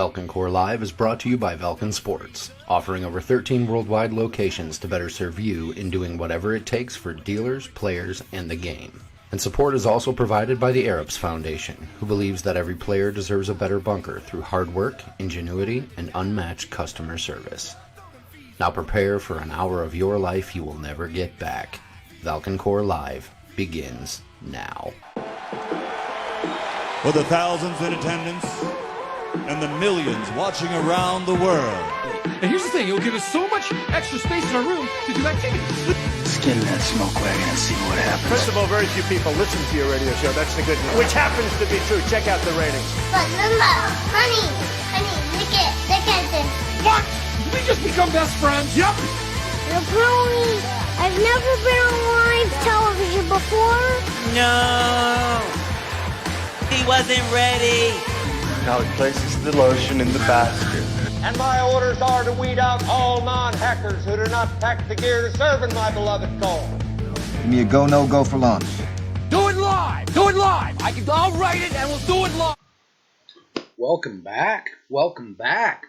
Valken Core Live is brought to you by Valken Sports, offering over 13 worldwide locations to better serve you in doing whatever it takes for dealers, players, and the game. And support is also provided by the Arabs Foundation, who believes that every player deserves a better bunker through hard work, ingenuity, and unmatched customer service. Now prepare for an hour of your life you will never get back. Valken Core Live begins now. For the thousands in attendance and the millions watching around the world. And here's the thing, it'll give us so much extra space in our room to do activities. Let's get in that smoke wagon and see what happens. First of all, very few people listen to your radio show. That's the good news. Which happens to be true. Check out the ratings. But Mama, honey, look at this. What? Did we just become best friends? Yep. The pony. I've never been on live television before. No. He wasn't ready. Now he places the lotion in the basket. And my orders are to weed out all non-hackers who do not pack the gear to serve in my beloved cause. Give me a go, no go for launch. Do it live. Do it live. I'll write it and we'll do it live. Welcome back,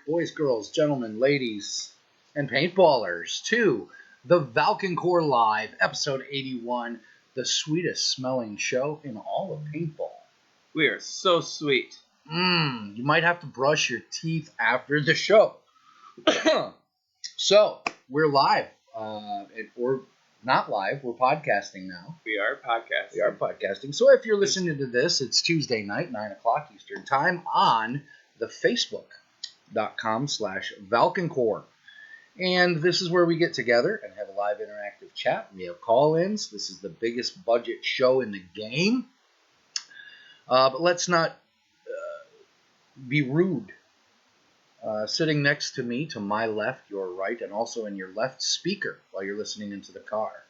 boys, girls, gentlemen, ladies, and paintballers, to the Valken Core Live, episode 81, the sweetest smelling show in all of paintball. We are so sweet. You might have to brush your teeth after the show. So, we're live. We're not live. We're podcasting now. We are podcasting. So if you're listening to this, it's Tuesday night, 9 o'clock Eastern Time, on the Facebook.com/ValkenCore. And this is where we get together and have a live interactive chat. We have call-ins. This is the biggest budget show in the game. But let's not be rude. Sitting next to me, to my left, your right, and also in your left speaker while you're listening into the car,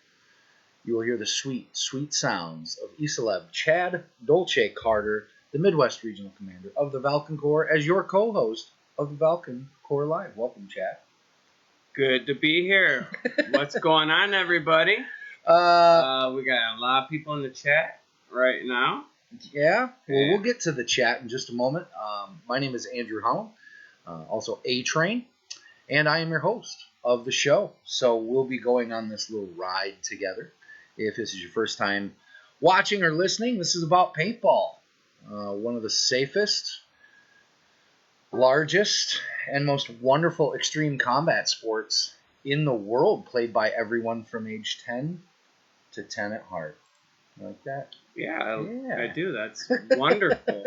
you will hear the sweet, sweet sounds of Isalev Chad Dolce Carter, the Midwest Regional Commander of the Valken Core, as your co-host of the Valken Core Live. Welcome, Chad. Good to be here. What's going on, everybody? We got a lot of people in the chat right now. Yeah, well, we'll get to the chat in just a moment. My name is Andrew Holland, also A-Train, and I am your host of the show. So we'll be going on this little ride together. If this is your first time watching or listening, this is about paintball, one of the safest, largest, and most wonderful extreme combat sports in the world, played by everyone from age 10 to 10 at heart. You like that? Yeah, I do. That's wonderful.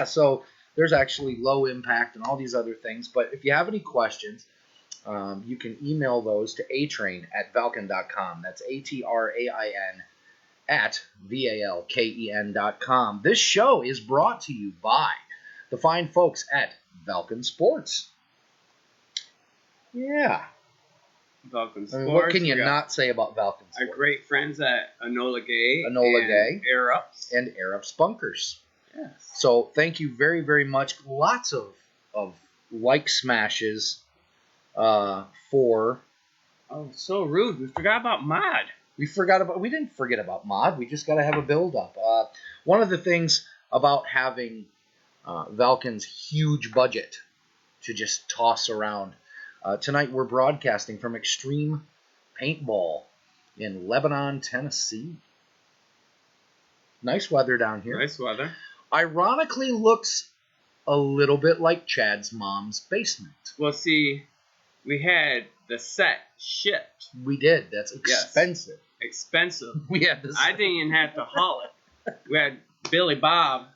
So there's actually low impact and all these other things. But if you have any questions, you can email those to atrain@valken.com. That's ATRAIN @VALKEN.com. This show is brought to you by the fine folks at Valken Sports. Yeah. Valken Sports. I mean, what can you not say about Valken Sports? Our great friends at Enola Gay. Air Ups. And Air Ups Bunkers. Yes. So thank you very, very much. Lots of like smashes for... Oh, so rude. We forgot about Mod. We didn't forget about Mod. We just got to have a build-up. One of the things about having Valken's huge budget to just toss around, tonight we're broadcasting from Extreme Paintball in Lebanon, Tennessee. Nice weather down here. Nice weather. Ironically looks a little bit like Chad's mom's basement. Well, see, we had the set shipped. We did. That's expensive. Yes. Expensive. We had this. I didn't even have to haul it. We had Billy Bob.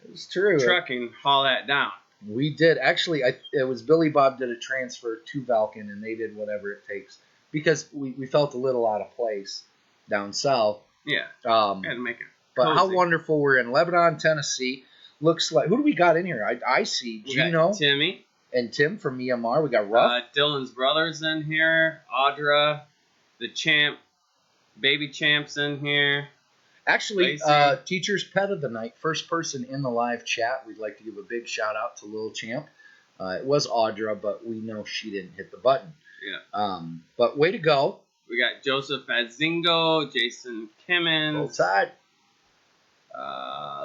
It's true. Trucking haul that down. We did. Actually, it was Billy Bob did a transfer to Valken, and they did whatever it takes because we felt a little out of place down south. Yeah. Had to make it. But cozy. how wonderful. We're in Lebanon, Tennessee. Looks like, who do we got in here? I see Gino. Timmy. And Tim from Myanmar. We got Ruff. Dylan's brother's in here. Audra. The champ. Baby champ's in here. Actually, teacher's pet of the night. First person in the live chat. We'd like to give a big shout out to Little Champ. It was Audra, but we know she didn't hit the button. Yeah. But way to go. We got Joseph Azingo, Jason Kimmins. Both side.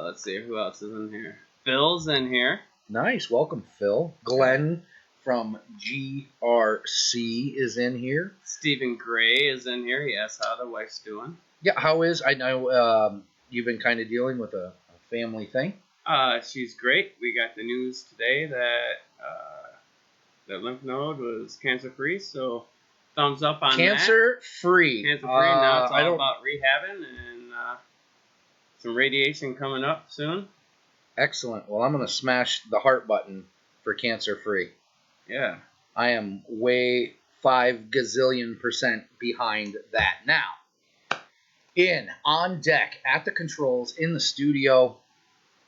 Let's see who else is in here. Phil's in here. Nice. Welcome, Phil. Glenn from GRC is in here. Stephen Gray is in here. He asked how the wife's doing. Yeah, how is? I know you've been kind of dealing with a family thing. She's great. We got the news today that the lymph node was cancer-free, so thumbs up on Cancer-free. that. Cancer-free. Now it's all about rehabbing and some radiation coming up soon. Excellent. Well, I'm going to smash the heart button for cancer-free. Yeah. I am way 5 gazillion% behind that. Now, on deck, at the controls, in the studio,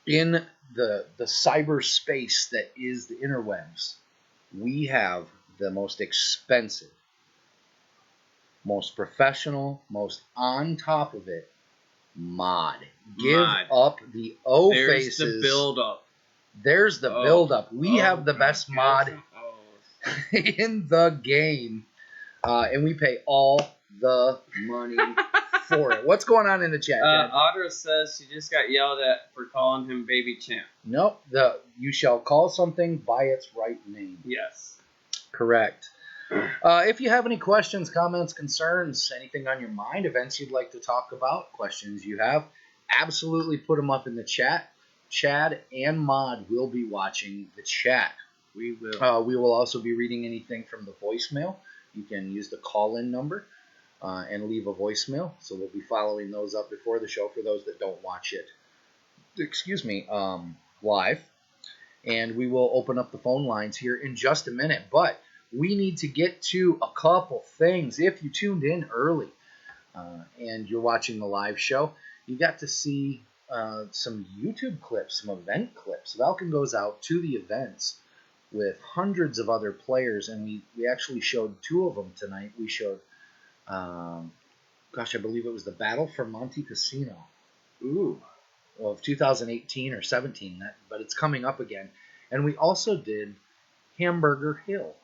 in the cyberspace that is the interwebs, we have the most expensive, most professional, most on top of it, Mod. Give up the O faces. There's the build-up. There's the build-up. We have the best mod in the game, and we pay all the money for it. What's going on in the chat, Chad? Audra says she just got yelled at for calling him Baby Champ. Nope. You shall call something by its right name. Yes. Correct. If you have any questions, comments, concerns, anything on your mind, events you'd like to talk about, questions you have, absolutely put them up in the chat. Chad and Mod will be watching the chat. We will. We will also be reading anything from the voicemail. You can use the call-in number and leave a voicemail. So we'll be following those up before the show for those that don't watch it. Live. And we will open up the phone lines here in just a minute. But we need to get to a couple things. If you tuned in early and you're watching the live show, you got to see some YouTube clips, some event clips. Valken goes out to the events with hundreds of other players, and we actually showed 2 of them tonight. We showed, I believe it was the Battle for Monte Cassino. Ooh. Of 2018 or 17, but it's coming up again. And we also did Hamburger Hill.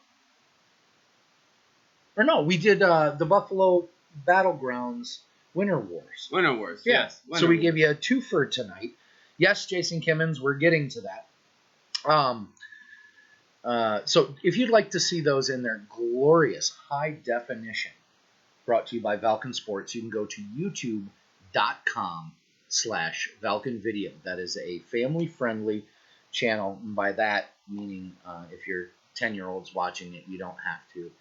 Or no, we did the Buffalo Battlegrounds Winter Wars. Winter Wars, yeah. Yes. So we gave you a twofer tonight. Yes, Jason Kimmins, we're getting to that. So if you'd like to see those in their glorious high definition, brought to you by Valken Sports, you can go to youtube.com/Valken Video. That is a family-friendly channel. And by that, meaning if you're 10-year-olds watching it, you don't have to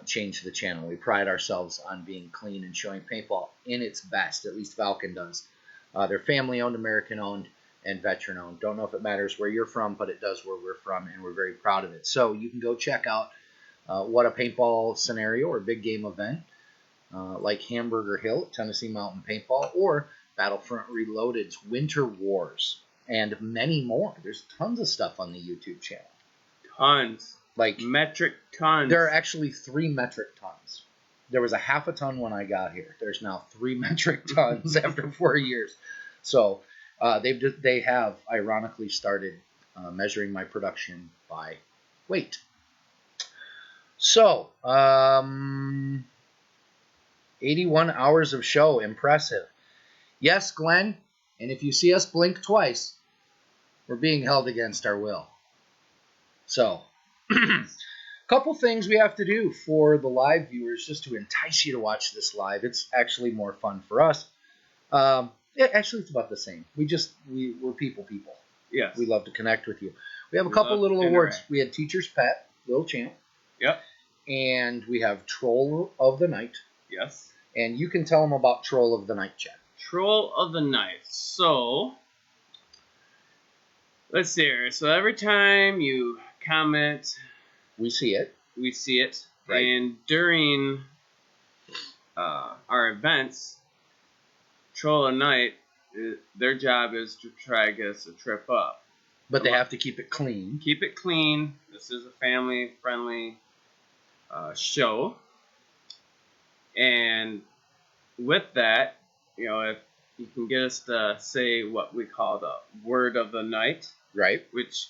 change the channel. We pride ourselves on being clean and showing paintball in its best. At least Valken does. They're family-owned, American-owned, and veteran-owned. Don't know if it matters where you're from, but it does where we're from, and we're very proud of it. So you can go check out what a paintball scenario or big game event like Hamburger Hill at Tennessee Mountain Paintball or Battlefront Reloaded's Winter Wars and many more. There's tons of stuff on the YouTube channel. Tons. Like metric tons. There are actually 3 metric tons. There was a half a ton when I got here. There's now 3 metric tons after 4 years. So they have ironically started measuring my production by weight. So 81 hours of show, impressive. Yes, Glenn, and if you see us blink twice, we're being held against our will. So, couple things we have to do for the live viewers just to entice you to watch this live. It's actually more fun for us. Actually, it's about the same. We're people. Yes. We love to connect with you. We have a couple little awards. We had Teacher's Pet, Little Champ. Yep. And we have Troll of the Night. Yes. And you can tell them about Troll of the Night, Chad. Troll of the Night. So, let's see here. So every time you comment, we see it. Right. And during our events, Troll of the Night, their job is to try to get us a trip up. But they have to keep it clean. Keep it clean. This is a family-friendly show. And with that, if you can get us to say what we call the word of the night. Right. Which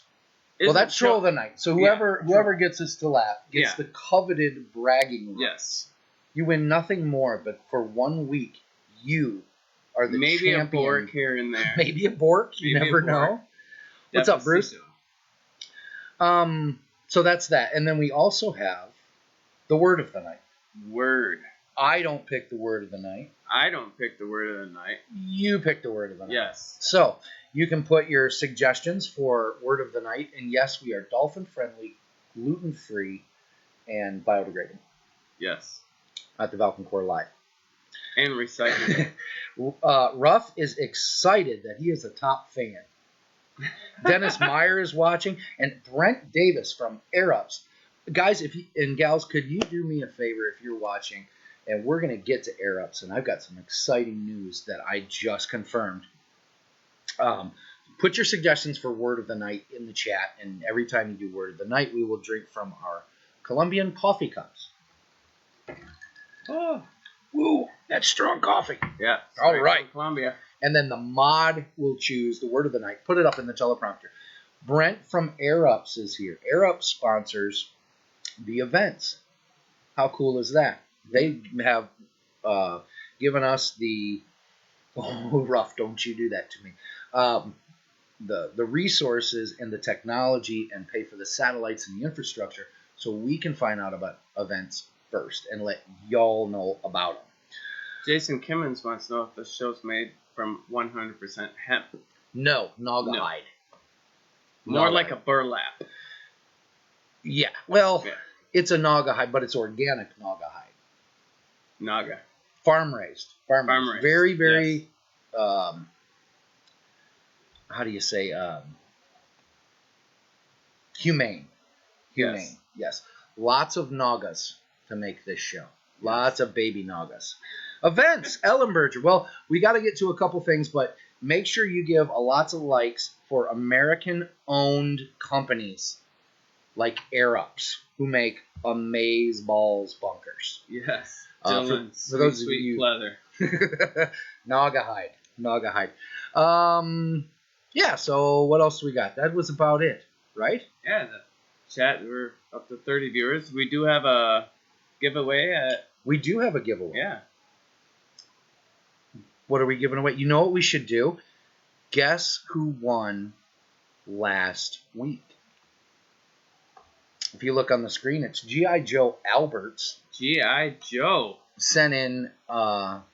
is that's Troll of the Night. So whoever gets us to laugh gets the coveted bragging rights. Yes. You win nothing more, but for 1 week, you are the maybe champion. Maybe a Bork here and there. Maybe a Bork. You never know. What's up, Bruce? So that's that. And then we also have the word of the night. Word. I don't pick the word of the night. I don't pick the word of the night. You pick the word of the night. Yes. So you can put your suggestions for word of the night. And yes, we are dolphin-friendly, gluten-free, and biodegradable. Yes. At the Valkencore Live. And recycling. Ruff is excited that he is a top fan. Dennis Meyer is watching, and Brent Davis from Air Ups. Guys, and gals, could you do me a favor if you're watching? And we're going to get to Air Ups, and I've got some exciting news that I just confirmed. Put your suggestions for word of the night in the chat, and every time you do word of the night, we will drink from our Colombian coffee cups. Oh, woo, that's strong coffee. Yeah. All right. Colombia. And then the mod will choose the word of the night. Put it up in the teleprompter. Brent from Air Ups is here. Air Ups sponsors the events. How cool is that? They have given us the Ruff, don't you do that to me. The resources and the technology and pay for the satellites and the infrastructure so we can find out about events first and let y'all know about them. Jason Kimmons wants to know if the show's made from 100% hemp. No, Naga hide. More like a burlap. Yeah, well, it's a Naga hide, but it's organic Naga hide. Naga. Farm raised. Very, very, yes. How do you say, humane. Humane, yes. Lots of Nagas to make this show. Lots of baby Nagas. Events, Ellenberger. Well, we got to get to a couple things, but make sure you give lots of likes for American-owned companies like Air Ups, who make amazeballs bunkers. Yes. For those of you, leather. Naga hide. Yeah. So what else we got? That was about it, right? Yeah. The chat. We're up to 30 viewers. We do have a giveaway. We do have a giveaway. Yeah. What are we giving away? You know what we should do? Guess who won last week? If you look on the screen, it's G.I. Joe Alberts. G.I. Joe. Sent in on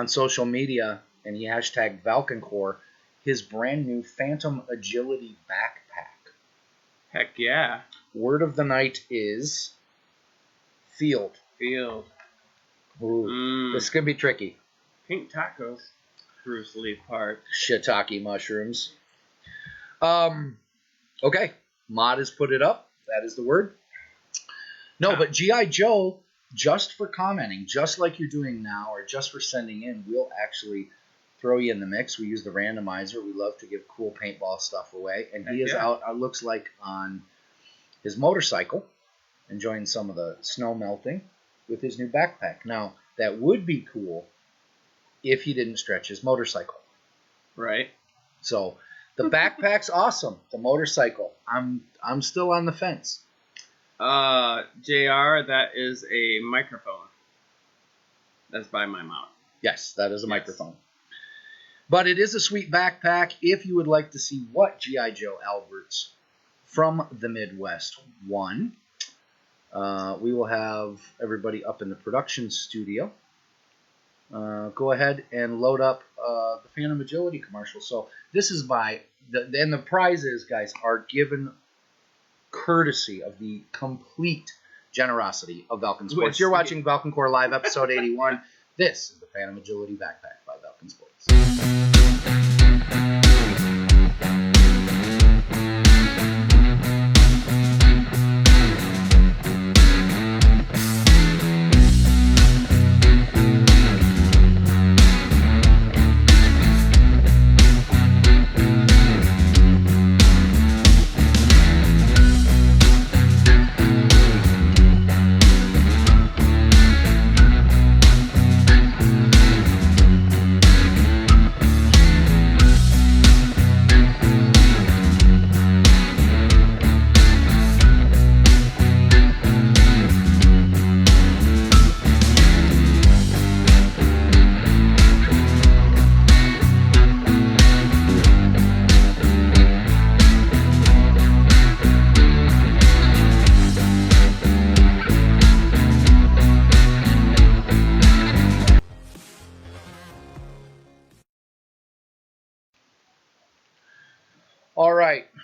social media, and he hashtagged Valkencore, his brand new Phantom Agility backpack. Heck yeah. Word of the night is field. Field. Ooh, this is going to be tricky. Pink tacos. Bruce Lee Park. Shiitake mushrooms. Okay. Mod has put it up. That is the word. No, but G.I. Joe, just for commenting, just like you're doing now, or just for sending in, we'll actually throw you in the mix. We use the randomizer. We love to give cool paintball stuff away. And he is out, it looks like, on his motorcycle, enjoying some of the snow melting with his new backpack. Now, that would be cool if he didn't stretch his motorcycle. Right. So the backpack's awesome. The motorcycle, I'm still on the fence. JR, that is a microphone. That's by my mouth. Yes, that is a microphone. But it is a sweet backpack. If you would like to see what G.I. Joe Alberts from the Midwest won, we will have everybody up in the production studio. Go ahead and load up the Phantom Agility commercial. So this is and the prizes, guys, are given courtesy of the complete generosity of Valken Sports. You're watching Valkencore Live, episode 81. This is the Phantom Agility backpack by Valken Sports.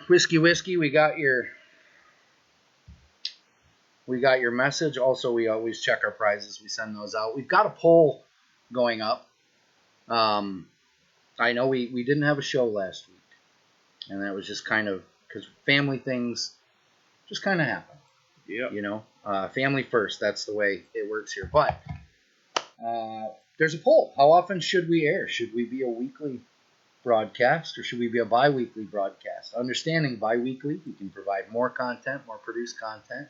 Whiskey, we got your message. Also, we always check our prizes. We send those out. We've got a poll going up. I know we didn't have a show last week, and that was just kind of because family things just kind of happen. Yeah. You know, family first. That's the way it works here. But there's a poll. How often should we air? Should we be a weekly broadcast, or should we be a bi-weekly broadcast? Understanding bi-weekly, we can provide more content, more produced content.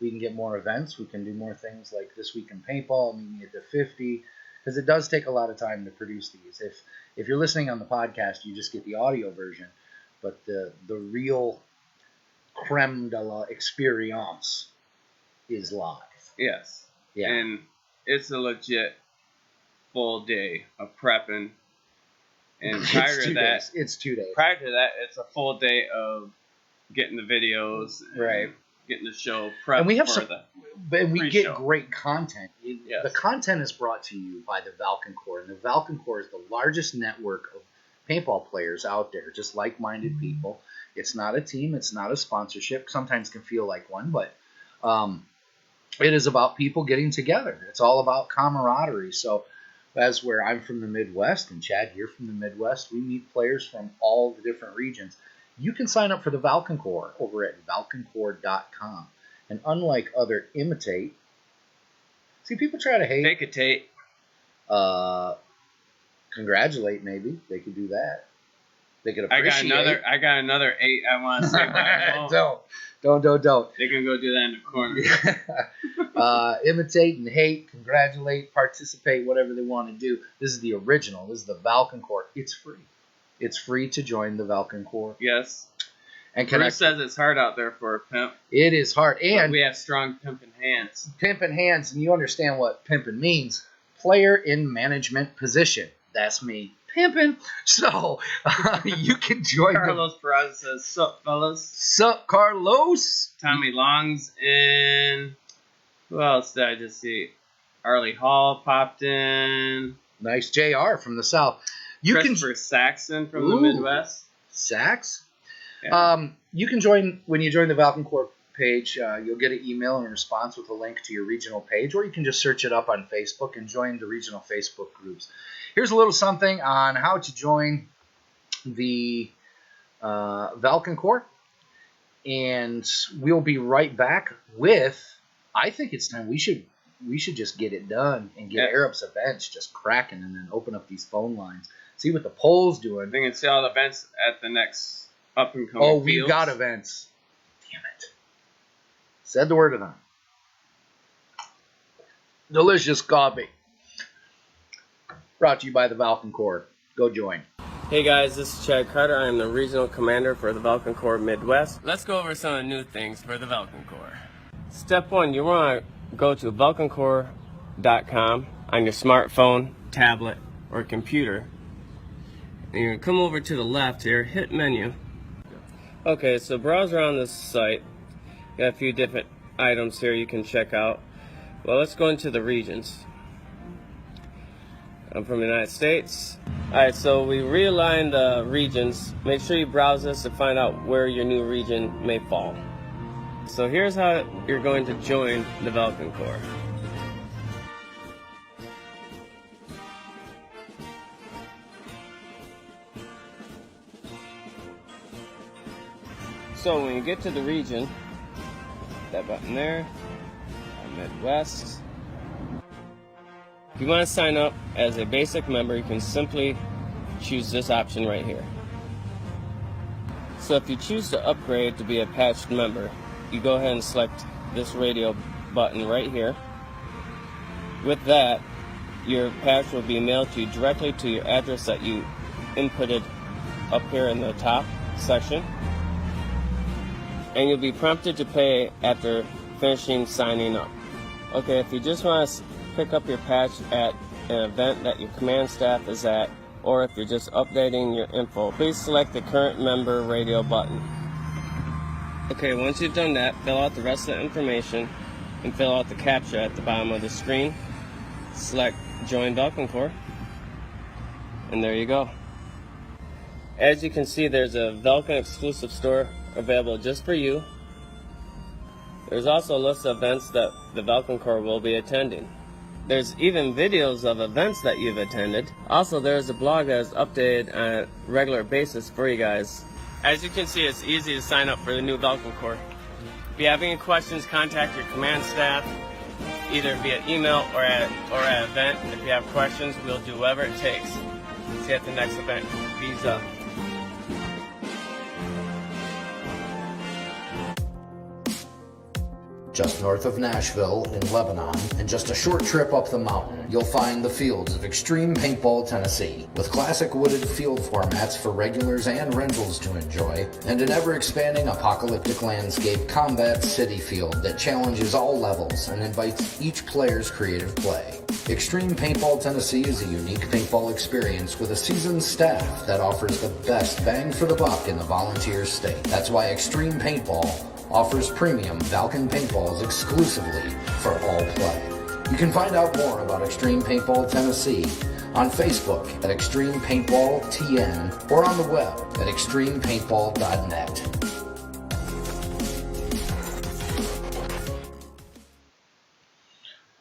We can get more events. We can do more things like This Week in Paintball, meeting at the 50, because it does take a lot of time to produce these. If you're listening on the podcast, you just get the audio version, but the real creme de la experience is live. Yes. Yeah. And it's a legit full day of prepping. And prior to that, it's 2 days. Prior to that, it's a full day of getting the videos, right? Getting the show prepped. And we have we get great content. Yes. The content is brought to you by the Valkencore, and the Valkencore is the largest network of paintball players out there, just like-minded people. It's not a team. It's not a sponsorship. Sometimes can feel like one, but it is about people getting together. It's all about camaraderie. So. As where I'm from the Midwest, and Chad, you're from the Midwest, we meet players from all the different regions. You can sign up for the Valkencore over at valkencore.com. And unlike other imitate, see, people try to hate. Fake a tape. Congratulate, maybe. They could do that. They could appreciate. I got another 8 I want to say, but I won't. Don't. They can go do that in the corner. Imitate and hate, congratulate, participate, whatever they want to do. This is the original. This is the Valkencore. It's free. It's free to join the Valkencore. Yes. And Bruce says it's hard out there for a pimp. It is hard. And we have strong pimping hands. Pimping hands, and you understand what pimping means. Player in management position. That's me. Pimping. So you can join. Carlos Peraza says, "Sup, fellas." Sup, Carlos. Tommy Long's in. Who else did I just see? Arlie Hall popped in. Nice. JR from the South. Christopher Saxon from the Midwest. Sax. Yeah. You can join when you join the Valkencore page. You'll get an email and response with a link to your regional page, or you can just search it up on Facebook and join the regional Facebook groups. Here's a little something on how to join the Valkencore, and we'll be right back with. I think it's time we should just get it done and get Arab's events just cracking, and then open up these phone lines. See what the poll's doing. They can see all the events at the next up and coming. Oh, we've got events. Damn it! Said the word of them. Delicious coffee. Brought to you by the Valkencore. Go join. Hey guys, this is Chad Carter. I am the regional commander for the Valkencore Midwest. Let's go over some of the new things for the Valkencore. Step 1, you want to go to valkencore.com on your smartphone, tablet, or computer. And you're going to come over to the left here, hit menu. Okay, so browse around this site. You got a few different items here you can check out. Well, let's go into the regions. I'm from the United States. Alright, so we realigned the regions. Make sure you browse this to find out where your new region may fall. So here's how you're going to join the Valkencore. So when you get to the region, that button there, Midwest. If you want to sign up as a basic member, you can simply choose this option right here. So if you choose to upgrade to be a patched member, you go ahead and select this radio button right here. With that, your patch will be mailed to you directly to your address that you inputted up here in the top section. And you'll be prompted to pay after finishing signing up. Okay, if you just want to pick up your patch at an event that your command staff is at, or if you're just updating your info, please select the current member radio button. Okay, once you've done that, fill out the rest of the information and fill out the CAPTCHA at the bottom of the screen. Select Join Valkencore, and there you go. As you can see, there's a Valken exclusive store available just for you. There's also a list of events that the Falcon Corps will be attending. There's even videos of events that you've attended. Also, there's a blog that is updated on a regular basis for you guys. As you can see, it's easy to sign up for the new Falcon Corps. If you have any questions, contact your command staff, either via email or at event. If you have questions, we'll do whatever it takes. See you at the next event. Visa. Just north of Nashville in Lebanon, and just a short trip up the mountain, you'll find the fields of Extreme Paintball Tennessee, with classic wooded field formats for regulars and rentals to enjoy, and an ever-expanding apocalyptic landscape combat city field that challenges all levels and invites each player's creative play. Extreme Paintball Tennessee is a unique paintball experience with a seasoned staff that offers the best bang for the buck in the volunteer state. That's why Extreme Paintball offers premium Falcon paintballs exclusively for all play. You can find out more about Extreme Paintball Tennessee on Facebook at Extreme Paintball TN or on the web at extremepaintball.net.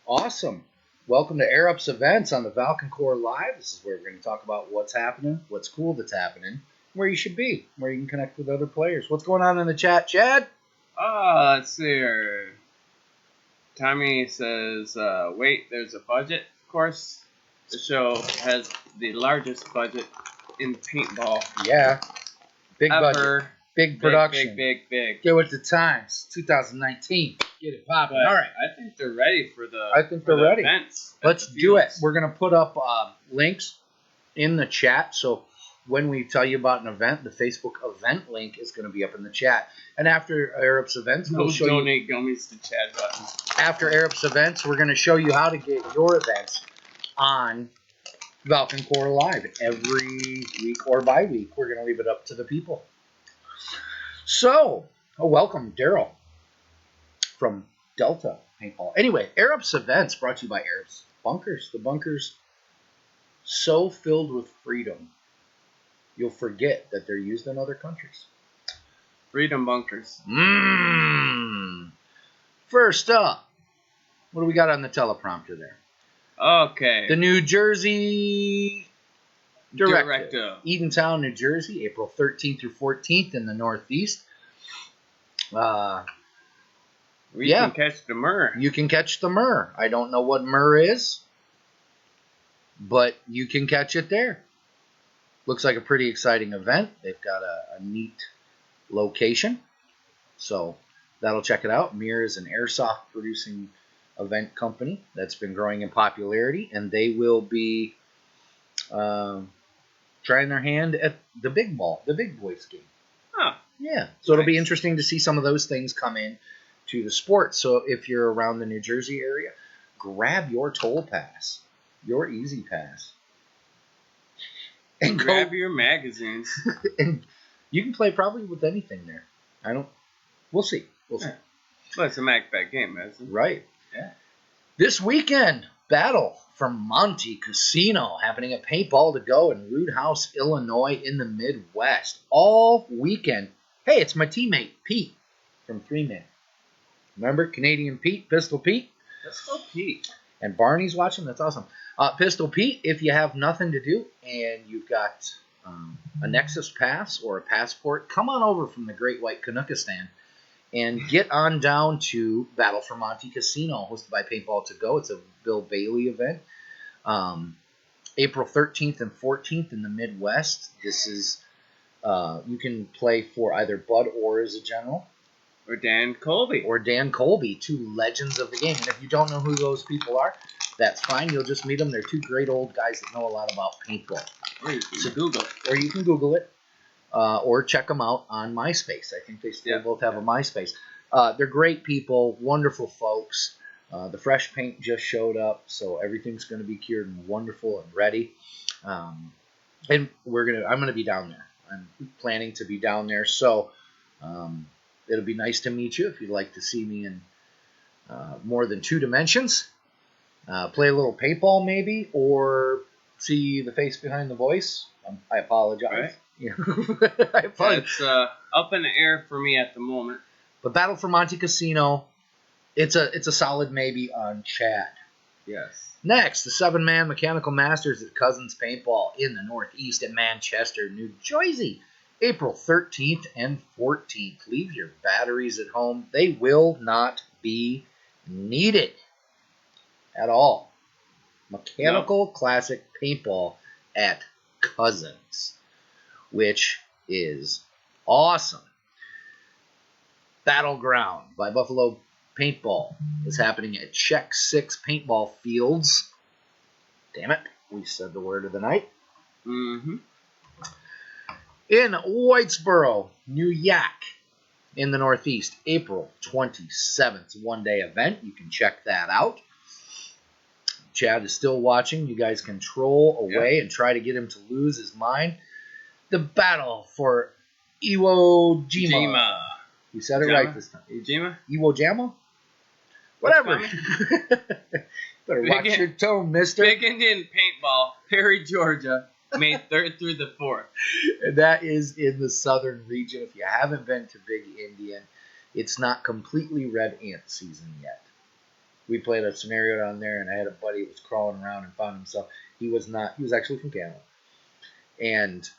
Awesome. Welcome to Air Ups Events on the Falcon Corps Live. This is where we're going to talk about what's happening, what's cool that's happening, where you should be, where you can connect with other players. What's going on in the chat, Chad? Let's see here. Tommy says, wait, there's a budget. Of course, the show has the largest budget in paintball. Yeah. Big ever. budget. Big production. Big. Get with the times. 2019. Get it popping. All right. I think they're ready for the ready. events. Let's do it. We're going to put up links in the chat. So when we tell you about an event, the Facebook event link is going to be up in the chat. And after Arabs events, we'll show donate gummies to Chad buttons. After Arabs events, we're going to show you how to get your events on Falcon Corps Live every week or bi-week. We're going to leave it up to the people. So, welcome, Daryl from Delta Paintball. Anyway, Arabs events brought to you by Arabs Bunkers. The bunkers so filled with freedom, you'll forget that they're used in other countries. Freedom bunkers. First up, what do we got on the teleprompter there? Okay. The New Jersey Directive. Edentown, New Jersey, April 13th through 14th in the Northeast. You can catch the myrrh. You can catch the myrrh. I don't know what myrrh is, but you can catch it there. Looks like a pretty exciting event. They've got a neat location, so that'll check it out. Mir is an airsoft producing event company that's been growing in popularity, and they will be trying their hand at the big boys game. Oh, yeah. So it'll be interesting to see some of those things come in to the sport. So if you're around the New Jersey area, grab your toll pass, your easy pass. And grab your magazines. And you can play probably with anything there. We'll see. We'll see. Well, it's a MacBag game, isn't it? Right. Yeah. This weekend, Battle for Monte Casino happening at Paintball to Go in Root House, Illinois in the Midwest. All weekend. Hey, it's my teammate, Pete, from 3-Man. Remember Canadian Pete, Pistol Pete? Pistol Pete. And Barney's watching. That's awesome. Pistol Pete, if you have nothing to do and you've got a Nexus pass or a passport, come on over from the Great White Canuckistan and get on down to Battle for Monte Casino, hosted by Paintball to Go. It's a Bill Bailey event. April 13th and 14th in the Midwest. This is, you can play for either Bud or as a general. Or Dan Colby. Two legends of the game. And if you don't know who those people are, that's fine. You'll just meet them. They're two great old guys that know a lot about paintball. Or you can Google it. Or you can Google it. Or check them out on MySpace. I think they still both have a MySpace. They're great people, wonderful folks. The fresh paint just showed up, so everything's going to be cured and wonderful and ready. And I'm going to be down there. I'm planning to be down there, so it'll be nice to meet you if you'd like to see me in more than 2 dimensions. Play a little paintball maybe, or see the face behind the voice. I apologize. Yeah. I apologize. It's up in the air for me at the moment. But Battle for Monte Cassino, it's a solid maybe on Chad. Yes. Next, the 7-man Mechanical Masters at Cousins Paintball in the Northeast in Manchester, New Jersey, April 13th and 14th. Leave your batteries at home. They will not be needed at all. Mechanical Classic Paintball at Cousins, which is awesome. Battleground by Buffalo Paintball is happening at Check 6 Paintball Fields. Damn it, we said the word of the night. Mm-hmm. In Whitesboro, New York, in the Northeast, April 27th, one-day event. You can check that out. Chad is still watching. You guys can troll away and try to get him to lose his mind. The battle for Iwo Jima. You said it right this time. Iwo Jima? Whatever. Better watch your tone, mister. Big Indian Paintball, Perry, Georgia, May 3rd through the 4th. And that is in the southern region. If you haven't been to Big Indian, it's not completely red ant season yet. We played a scenario down there, and I had a buddy who was crawling around and found himself. He was actually from Canada. And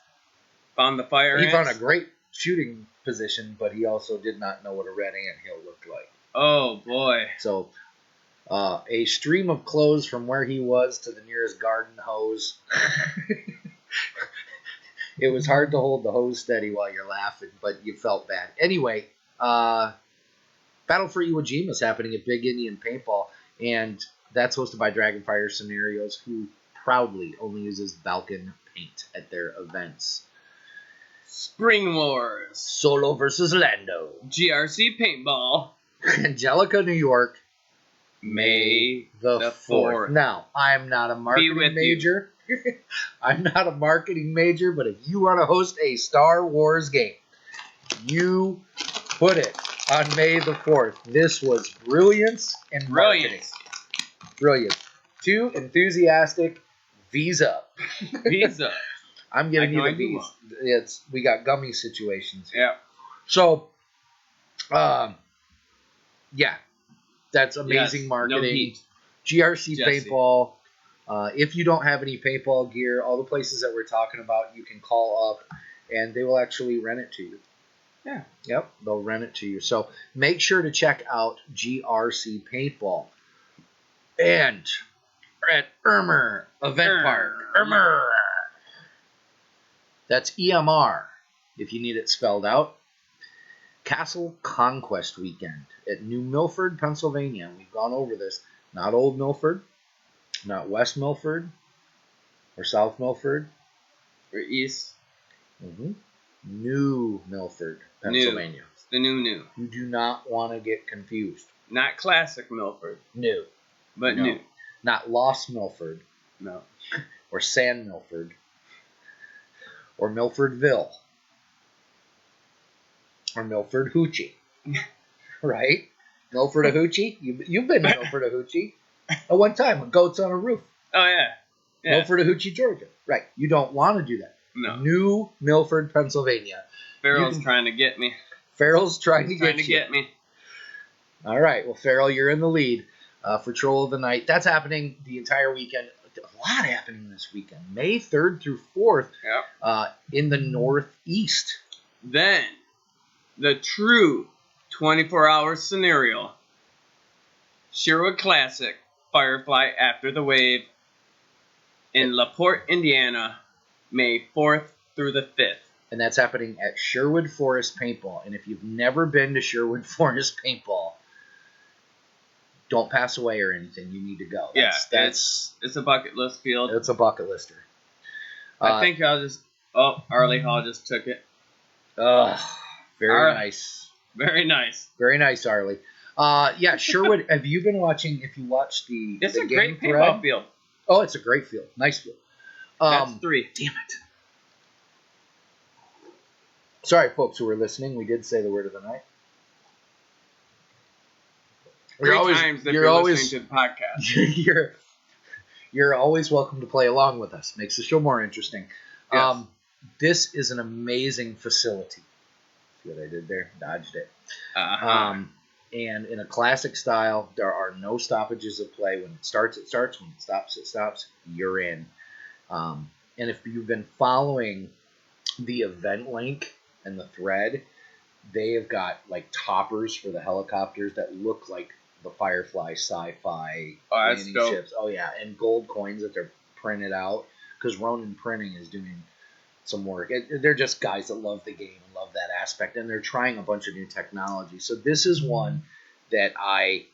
found the fire he ants? found a great shooting position, but he also did not know what a red ant hill looked like. Oh, boy. So a stream of clothes from where he was to the nearest garden hose. It was hard to hold the hose steady while you're laughing, but you felt bad. Anyway, Battle for Iwo Jima is happening at Big Indian Paintball, and that's hosted by Dragonfire Scenarios, who proudly only uses Balkan paint at their events. Spring Wars. Solo versus Lando. GRC Paintball. Angelica, New York, May the 4th. Now, I'm not a marketing major. I'm not a marketing major, but if you want to host a Star Wars game, you put it on May the 4th. This was brilliance in marketing. Brilliant. Too enthusiastic. Visa. Visa. I'm giving you the Visa. We got gummy situations. Yeah. So, yeah, that's amazing marketing. No heat. GRC Paintball. If you don't have any paintball gear, all the places that we're talking about, you can call up, and they will actually rent it to you. Yeah. Yep, they'll rent it to you. So make sure to check out GRC Paintball. And we're at Ermer Event Park. Ermer. That's EMR, if you need it spelled out. Castle Conquest Weekend at New Milford, Pennsylvania. We've gone over this. Not Old Milford, not West Milford, or South Milford. Or East. New Milford, Pennsylvania. The new. You do not want to get confused. Not classic Milford. New. But No. new. Not Lost Milford. No. Or San Milford. Or Milfordville. Or Milford Hoochie. Right? Milford Hoochie? You've been to Milford Hoochie. At one time, with goats on a roof. Oh, yeah. Milford Hoochie, Georgia. Right. You don't want to do that. No. New Milford, Pennsylvania. Farrell's trying to get me. Farrell's trying to get me. All right. Well, Farrell, you're in the lead for Troll of the Night. That's happening the entire weekend. A lot happening this weekend. May 3rd through 4th in the Northeast. Then, the true 24-hour scenario. Sherwood Classic, Firefly After the Wave in LaPorte, Indiana, May 4th through the 5th. And that's happening at Sherwood Forest Paintball. And if you've never been to Sherwood Forest Paintball, don't pass away or anything. You need to go. It's a bucket list field. It's a bucket lister. I think I'll just... Oh, Arlie Hall just took it. Very nice. Very nice. Very nice, Arlie. Yeah, Sherwood, have you been watching, if you watch the It's the a game great thread? paintball field. Oh, it's a great field. Nice field. That's 3. Damn it. Sorry, folks who were listening. We did say the word of the night. Times if you're listening to the podcast. You're always welcome to play along with us. Makes the show more interesting. Yes. This is an amazing facility. See what I did there? Dodged it. And in a classic style, there are no stoppages of play. When it starts, it starts. When it stops, it stops. You're in. And if you've been following the event link and the thread, they have got like toppers for the helicopters that look like the Firefly sci-fi landing ships. Oh yeah, and gold coins that they're printed out because Ronin Printing is doing some work. They're just guys that love the game and love that aspect, and they're trying a bunch of new technology. So this is one that I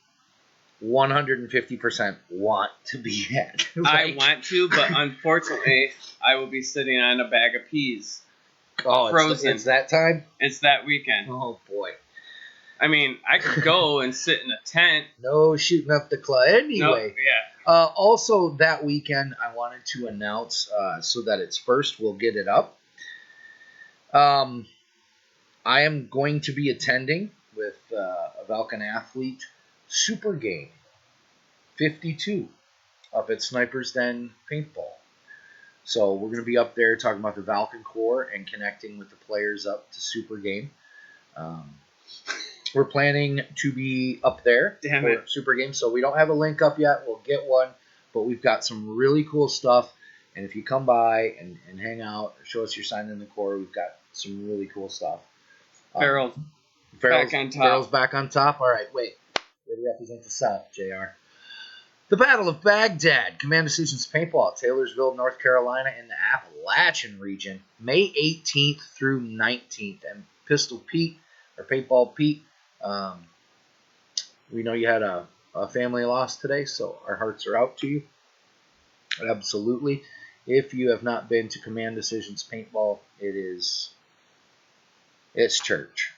150% want to be at. I want to, but unfortunately, I will be sitting on a bag of peas. Oh, frozen. It's that time? It's that weekend. Oh, boy. I mean, I could go and sit in a tent. No shooting up the club. Anyway. No, yeah. Also, that weekend, I wanted to announce, so that it's first, we'll get it up. I am going to be attending with a Vulcan Athlete Super Game 52 up at Sniper's Den Paintball. So we're going to be up there talking about the Vulcan Corps and connecting with the players up to Super Game. We're planning to be up there for Super Game, so we don't have a link up yet. We'll get one, but we've got some really cool stuff. And if you come by and hang out or show us your sign in the Corps, we've got some really cool stuff. Farrell's back on top. Farrell's back on top. All right, wait. They represent the South, JR. The Battle of Baghdad, Command Decisions Paintball at Taylorsville, North Carolina in the Appalachian region, May 18th through 19th. And Pistol Pete, or Paintball Pete, we know you had a family loss today, so our hearts are out to you. Absolutely. If you have not been to Command Decisions Paintball, it's church.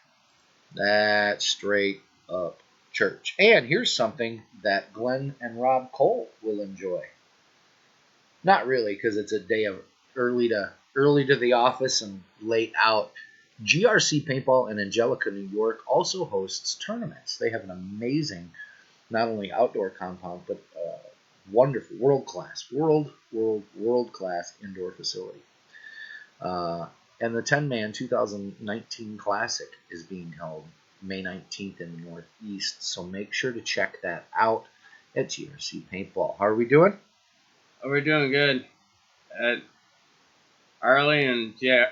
That's straight up church. And here's something that Glenn and Rob Cole will enjoy. Not really, because it's a day of early to the office and late out. GRC Paintball in Angelica, New York also hosts tournaments. They have an amazing, not only outdoor compound, but wonderful, world-class indoor facility. And the 10-man 2019 Classic is being held May 19th in the Northeast, so make sure to check that out at GRC Paintball. How are we doing? We're doing good. Arlie and JR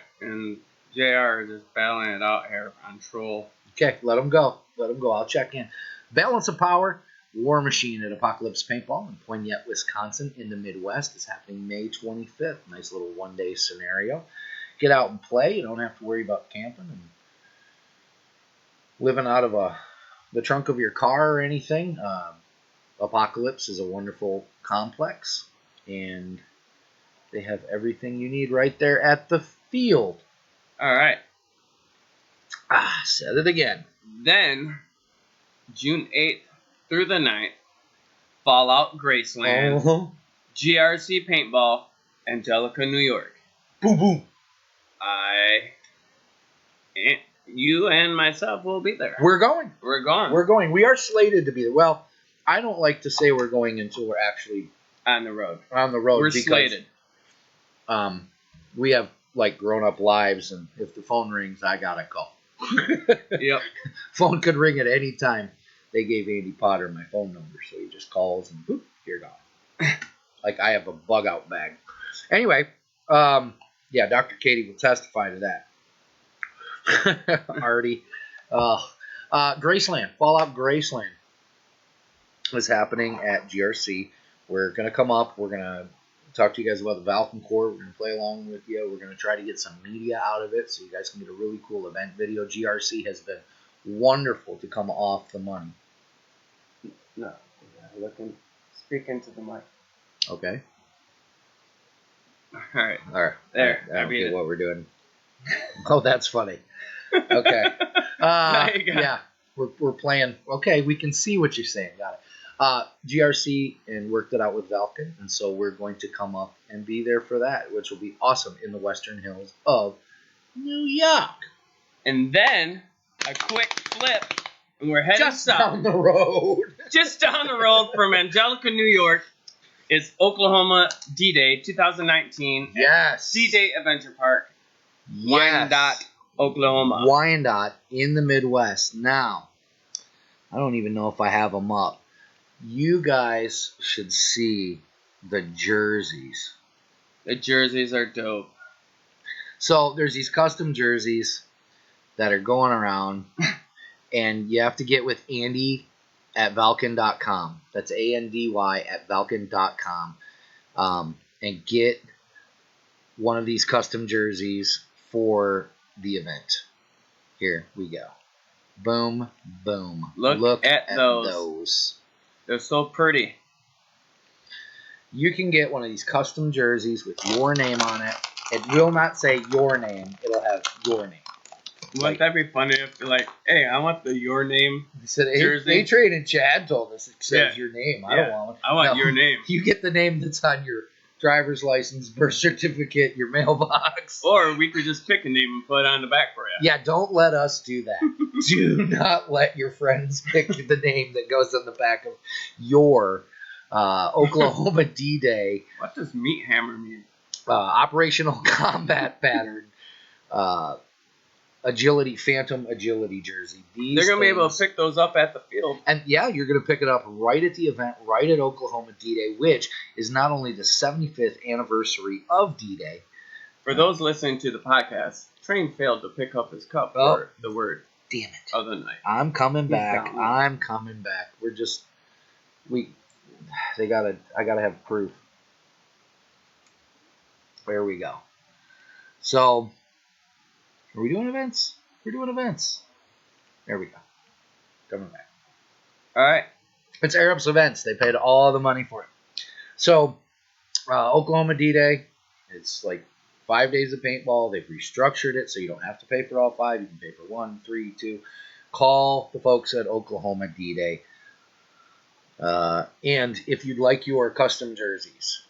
are just battling it out here on Troll. Okay, let them go. I'll check in. Balance of Power, War Machine at Apocalypse Paintball in Poignette, Wisconsin in the Midwest is happening May 25th. Nice little one-day scenario. Get out and play. You don't have to worry about camping and living out of the trunk of your car or anything. Apocalypse is a wonderful complex, and they have everything you need right there at the field. All right. Said it again. Then, June 8th through the 9th, Fallout Graceland, GRC Paintball, Angelica, New York. Boom, boom. You and myself will be there. We're going. We are slated to be there. Well, I don't like to say we're going until we're actually on the road. We're slated. We have like grown-up lives, and if the phone rings, I gotta go. Yep. Phone could ring at any time. They gave Andy Potter my phone number, so he just calls and boop, you're gone. Like I have a bug-out bag. Anyway, yeah, Dr. Katie will testify to that. Artie. Graceland, Fallout Graceland is happening at GRC. We're going to come up. We're going to talk to you guys about the Vulcan Corps. We're going to play along with you. We're going to try to get some media out of it so you guys can get a really cool event video. GRC has been wonderful to come off the money. No, speak into the mic. Okay. All right. There. I don't get what we're doing. Oh, that's funny. Okay. Yeah, we're playing. Okay, we can see what you're saying. Got it. GRC and worked it out with Vulcan, and so we're going to come up and be there for that, which will be awesome in the Western Hills of New York. And then a quick flip, and we're heading just south. Down the road. Just down the road from Angelica, New York, is Oklahoma D-Day 2019. Yes. D-Day Adventure Park. Wyandotte, Oklahoma. Wyandotte in the Midwest. Now, I don't even know if I have them up. You guys should see the jerseys. The jerseys are dope. So there's these custom jerseys that are going around, and you have to get with Andy at Valken.com. That's ANDY at Valken.com. And get one of these custom jerseys for the event. Here we go. Boom, boom. Look at those. They're so pretty. You can get one of these custom jerseys with your name on it. It will not say your name. It'll have your name. Wouldn't that be funny if you're like, hey, I want the your name jersey? A-Trade and Chad told us it says your name. I don't want one. I want your name. You get the name that's on your driver's license, birth certificate, your mailbox. Or we could just pick a name and put it on the back for you. Yeah, don't let us do that. Do not let your friends pick the name that goes on the back of your Oklahoma D-Day. What does meat hammer mean? Operational combat pattern. Agility, Phantom Agility jersey. They're going to be able to pick those up at the field. And yeah, you're going to pick it up right at the event, right at Oklahoma D-Day, which is not only the 75th anniversary of D-Day. For those listening to the podcast, Train failed to pick up his cup for the word. Damn it. Of the night. I'm coming back. I'm coming back. I gotta have proof. There we go. So, are we doing events? We're doing events. There we go. Coming back. All right. It's Arabs Events. They paid all the money for it. So, Oklahoma D-Day, it's like 5 days of paintball. They've restructured it so you don't have to pay for all 5. You can pay for 1, 3, 2. Call the folks at Oklahoma D-Day. And if you'd like your custom jerseys,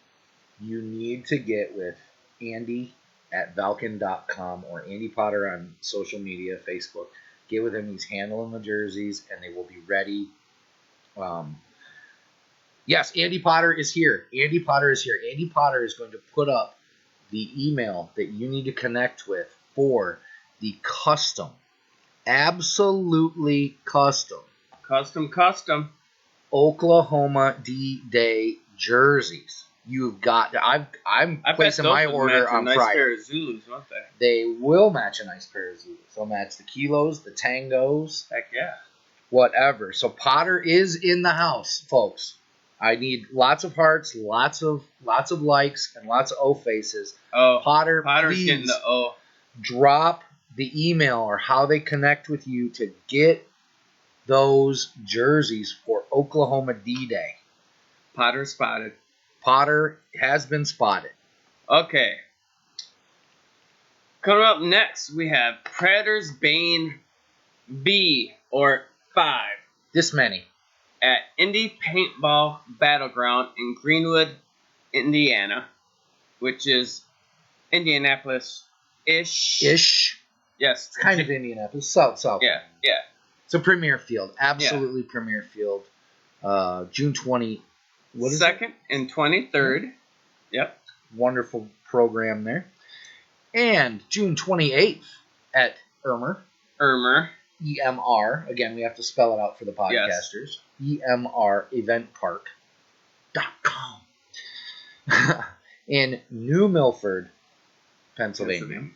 you need to get with Andy at Valken.com or Andy Potter on social media, Facebook. Get with him. He's handling the jerseys, and they will be ready. Yes, Andy Potter is here. Andy Potter is here. Andy Potter is going to put up the email that you need to connect with for the custom, absolutely custom Oklahoma D-Day jerseys. You've got. I'm placing my order on Friday. Nice pair of Zulus, won't they? They will match a nice pair of Zulus. They'll match the kilos, the tangos. Heck yeah. Whatever. So Potter is in the house, folks. I need lots of hearts, lots of likes, and lots of O faces. Oh, Potter's please getting the O. Drop the email or how they connect with you to get those jerseys for Oklahoma D-Day. Potter spotted. Potter has been spotted. Okay. Coming up next, we have Predator's Bane B, or 5. This many. At Indy Paintball Battleground in Greenwood, Indiana, which is Indianapolis-ish. Yes. It's kind of Indianapolis. South. Yeah. It's a premier field. Absolutely premier field. June 20. What is 2nd and 23rd. Yep. Wonderful program there. And June 28th at EMR. EMR. Again, we have to spell it out for the podcasters. Yes. EMR eventpark.com. In New Milford, Pennsylvania.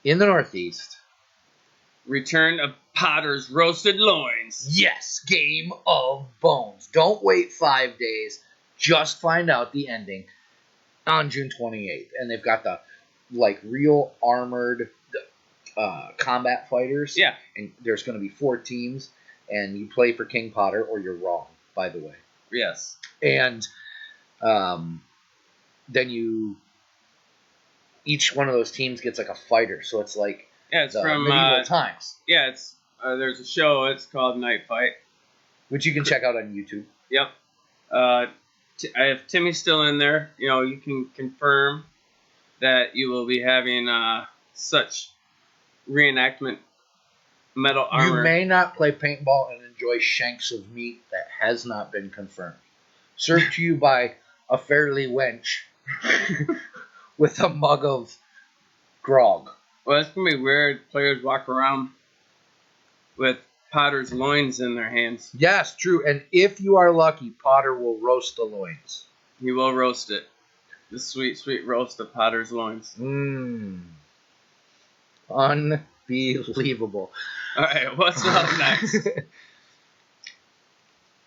In the Northeast. Return of Potter's Roasted Loins. Yes, Game of Bones. Don't wait 5 days. Just find out the ending on June 28th. And they've got the real armored combat fighters. Yeah. And there's going to be 4 teams. And you play for King Potter or you're wrong, by the way. Yes. And then each one of those teams gets like a fighter. So it's like it's from medieval times. Yeah, it's there's a show. It's called Night Fight, which you can check out on YouTube. Yep. If Timmy's still in there, you can confirm that you will be having such reenactment metal armor. You may not play paintball and enjoy shanks of meat that has not been confirmed. Served to you by a fairly wench with a mug of grog. Well, it's going to be weird. Players walk around with potter's loins in their hands. Yes, true. And if you are lucky, Potter will roast the loins. He will roast it. The sweet, sweet roast of potter's loins. Unbelievable. All right, what's up next?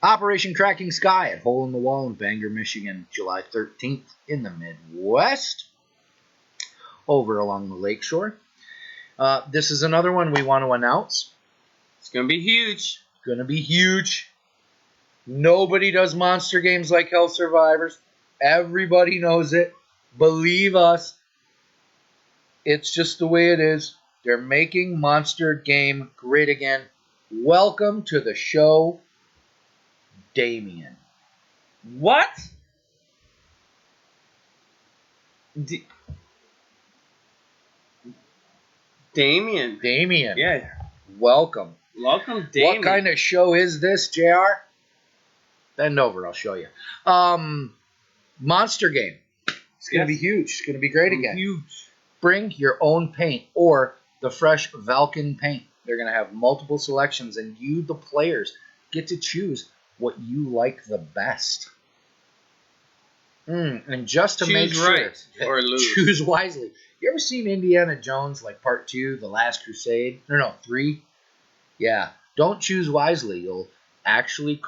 Operation Cracking Sky at Hole in the Wall in Bangor, Michigan, July 13th in the Midwest, over along the lakeshore. This is another one we want to announce. It's going to be huge. Going to be huge. Nobody does monster games like Hell Survivors. Everybody knows it. Believe us. It's just the way it is. They're making Monster Game great again. Welcome to the show, Damien. What? Damien. Damien. Yeah. Welcome. Welcome, Damien. What kind of show is this, JR? Bend over, I'll show you. Monster Game. It's going to be huge. It's going to be great again. Huge. Bring your own paint or the fresh Valken paint. They're going to have multiple selections, and you, the players, get to choose what you like the best. And just to make sure, right or lose. Choose wisely. You ever seen Indiana Jones, like Part 2, The Last Crusade? No, 3? Yeah. Don't choose wisely. You'll actually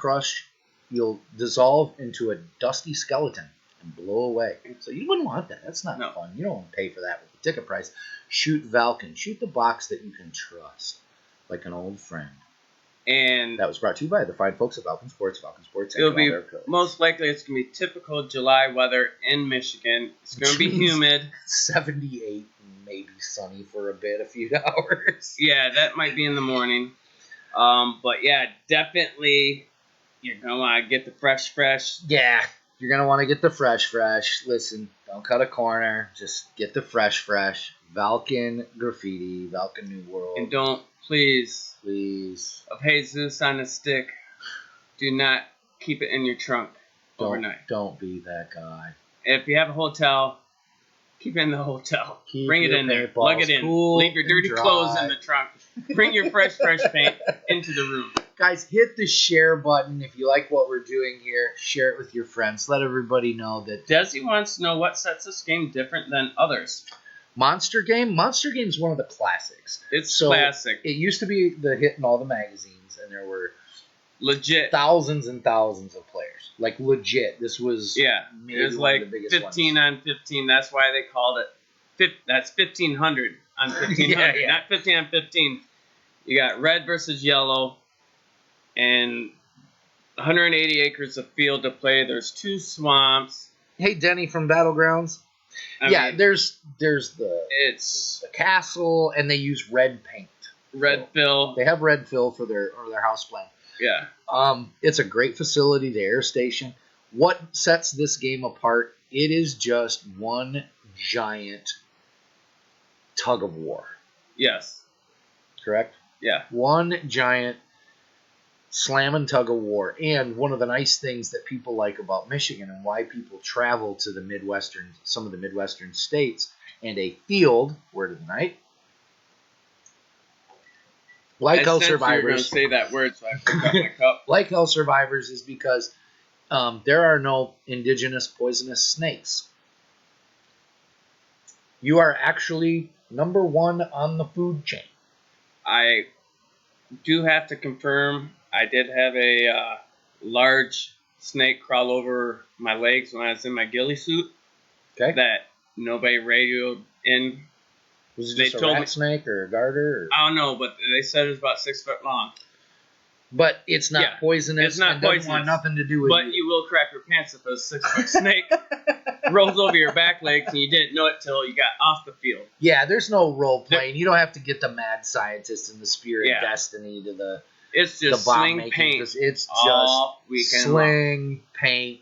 you'll dissolve into a dusty skeleton and blow away. So you wouldn't want that. That's not fun. You don't want to pay for that with the ticket price. Shoot Valken. Shoot the box that you can trust, like an old friend. And that was brought to you by the fine folks at Valken Sports. Valken Sports. It'll be most likely it's going to be typical July weather in Michigan. It's going to be humid. 78, maybe sunny for a few hours. Yeah, that might be in the morning. But yeah, definitely you're going to want to get the fresh. Yeah, you're going to want to get the fresh. Listen, don't cut a corner. Just get the fresh. Valken Graffiti, Valken New World. And don't, please, of Jesus on a stick, do not keep it in your trunk overnight. Don't be that guy. If you have a hotel, keep it in the hotel. Bring it in there. Plug it in. Cool. Leave your dirty clothes in the trunk. Bring your fresh paint into the room. Guys, hit the share button if you like what we're doing here. Share it with your friends. Let everybody know that. Desi wants to know what sets this game different than others. Monster Game is one of the classics. It's classic. It used to be the hit in all the magazines, and there were legit thousands and thousands of players. Like legit, this was maybe it was like one of the biggest 15 ones. on 15. That's why they called it. That's 1500 on 1500, not 15 on 15. You got red versus yellow, and 180 acres of field to play. There's 2 swamps. Hey, Denny from Battlegrounds. I mean, there's the castle, and they use red paint. Red fill. They have red fill for their house plan. Yeah. It's a great facility, the air station. What sets this game apart? It is just one giant tug of war. Yes. Correct? Yeah. One giant slam and tug of war. And one of the nice things that people like about Michigan and why people travel to some of the Midwestern states, and a field, word of the night, like Hell Survivors. You were going to say that word, so I forgot my cup. Like Hell Survivors is because there are no indigenous poisonous snakes. You are actually number one on the food chain. I do have to confirm, I did have a large snake crawl over my legs when I was in my ghillie suit. Okay. That nobody radioed in. Was it just a rat snake or a garter? Or? I don't know, but they said it was about 6 foot long. But it's not poisonous. It's not and poisonous. Doesn't want nothing to do with But you will crap your pants if a 6-foot snake rolls over your back legs and you didn't know it till you got off the field. Yeah, there's no role playing. You don't have to get the mad scientist and the spear of destiny to the. It's just the bomb sling making. paint. It's all just weekend sling long. paint,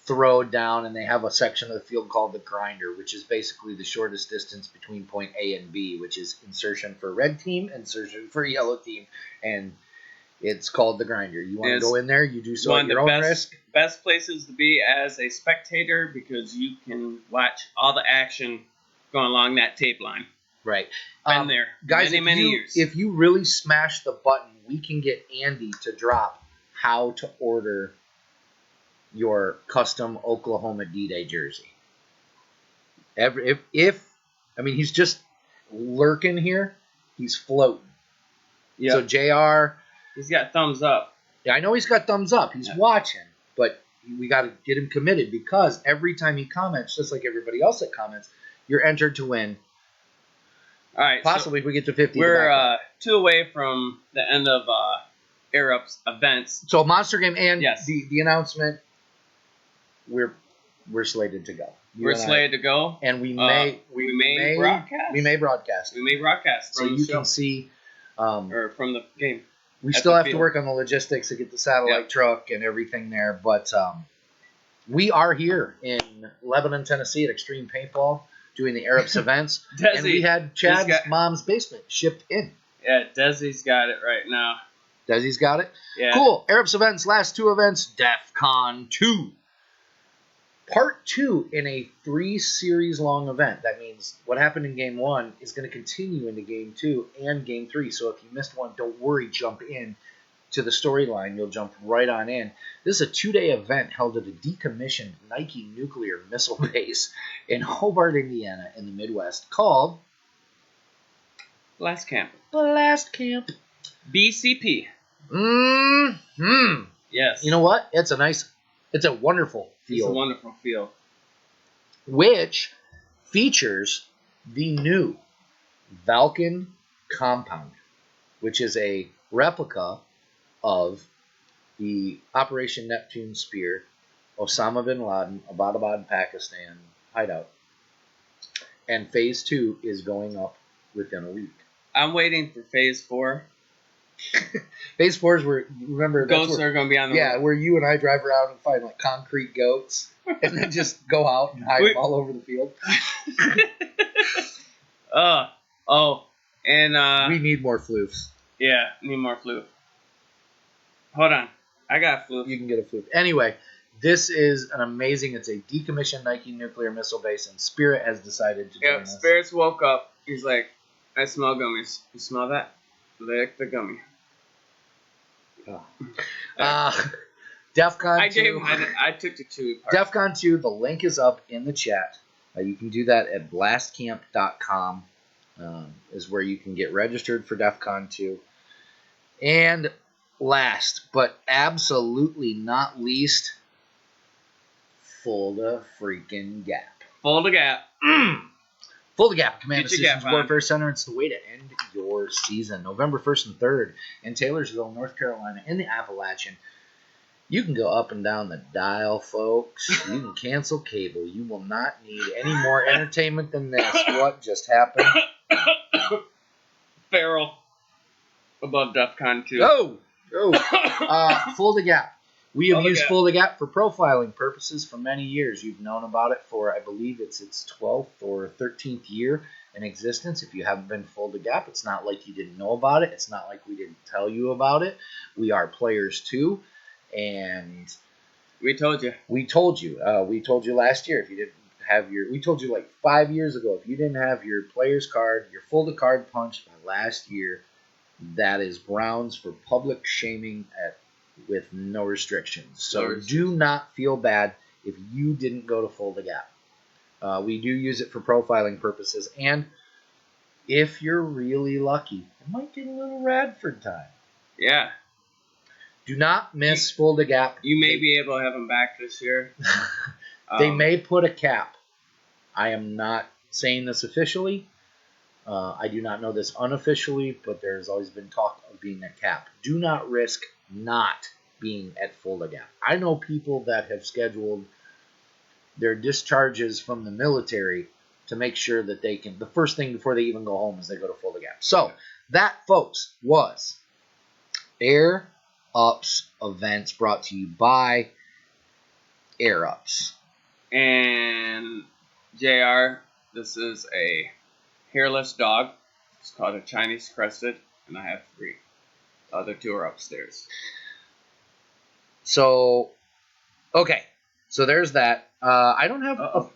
throw down, and they have a section of the field called the grinder, which is basically the shortest distance between point A and B, which is insertion for red team, insertion for yellow team, and it's called the grinder. You want to go in there, you do so at your own risk. Best places to be as a spectator because you can watch all the action going along that tape line. Right. Been there, guys. many years. If you really smash the button, we can get Andy to drop how to order your custom Oklahoma D-Day jersey. If he's just lurking here, he's floating. Yeah. So JR, he's got thumbs up. Yeah, I know he's got thumbs up. He's watching, but we got to get him committed because every time he comments, just like everybody else that comments, you're entered to win. All right. Possibly if we get to 50. We're 2 away from the end of Air Up's events. So Monster Game and yes. the announcement, we're slated to go. We're slated to go, and we may broadcast. We may broadcast. We may broadcast so from you the can see, or from the game. We still have to work on the logistics to get the satellite truck and everything there, but we are here in Lebanon, Tennessee at Extreme Paintball doing the Air Ups events, and we had Chad's mom's basement shipped in. Yeah, Desi's got it right now. Desi's got it? Yeah. Cool. Air Ups events, last 2 events, DEF CON 2. Part 2 in a 3-series long event. That means what happened in Game 1 is going to continue into Game 2 and Game 3. So if you missed one, don't worry, jump in to the storyline. You'll jump right on in. This is a 2-day event held at a decommissioned Nike nuclear missile base in Hobart, Indiana, in the Midwest, called Blast Camp. Blast Camp. BCP. Yes. You know what? It's a wonderful field. It's a wonderful field. Which features the new Valken compound, which is a replica of the Operation Neptune Spear, Osama bin Laden, Abbottabad, Pakistan hideout. And Phase 2 is going up within a week. I'm waiting for Phase 4. Phase 4 is where, remember... Goats are going to be on the road. where you and I drive around and find, like, concrete goats, and then just go out and hide them all over the field. And... we need more floofs. Yeah, need more floof. Hold on. I got a floof. You can get a floof. Anyway, this is an amazing... It's a decommissioned Nike nuclear missile base, and Spirit has decided to join us. Spirit's woke up. He's like, I smell gummies. You smell that? Lick the gummy. DEF CON 2. I took the 2 part. DEF CON 2, the link is up in the chat. You can do that at blastcamp.com is where you can get registered for DEF CON 2. And last, but absolutely not least, Fulda freaking Gap. Fulda Gap. Fulda Gap, Commando Systems Warfare Center. It's the way to end your season. November 1st and 3rd in Taylorsville, North Carolina, in the Appalachian. You can go up and down the dial, folks. You can cancel cable. You will not need any more entertainment than this. What just happened? Feral. Above DEF CON 2. Fulda Gap. We have used Fulda Gap for profiling purposes for many years. You've known about it for, I believe, it's its 12th or 13th year in existence. If you haven't been Fulda Gap, it's not like you didn't know about it. It's not like we didn't tell you about it. We are players too, and we told you. We told you. We told you last year if you didn't have your. We told you like 5 years ago if you didn't have your player's card, your Fulda card punched by last year, that is grounds for public shaming with no restrictions. So do not feel bad if you didn't go to Fulda Gap. We do use it for profiling purposes, and if you're really lucky, it might get a little Radford time. Yeah. Do not miss Fulda Gap. You may be able to have them back this year. They may put a cap. I am not saying this officially. I do not know this unofficially, but there's always been talk of being a cap. Do not risk not being at Fulda Gap. I know people that have scheduled their discharges from the military to make sure that they can, the first thing before they even go home is they go to Fulda Gap. So that, folks, was Air Ups events brought to you by Air Ups. And JR, this is a hairless dog. It's called a Chinese Crested, and I have 3. The other 2 are upstairs. So, okay. So there's that. I don't have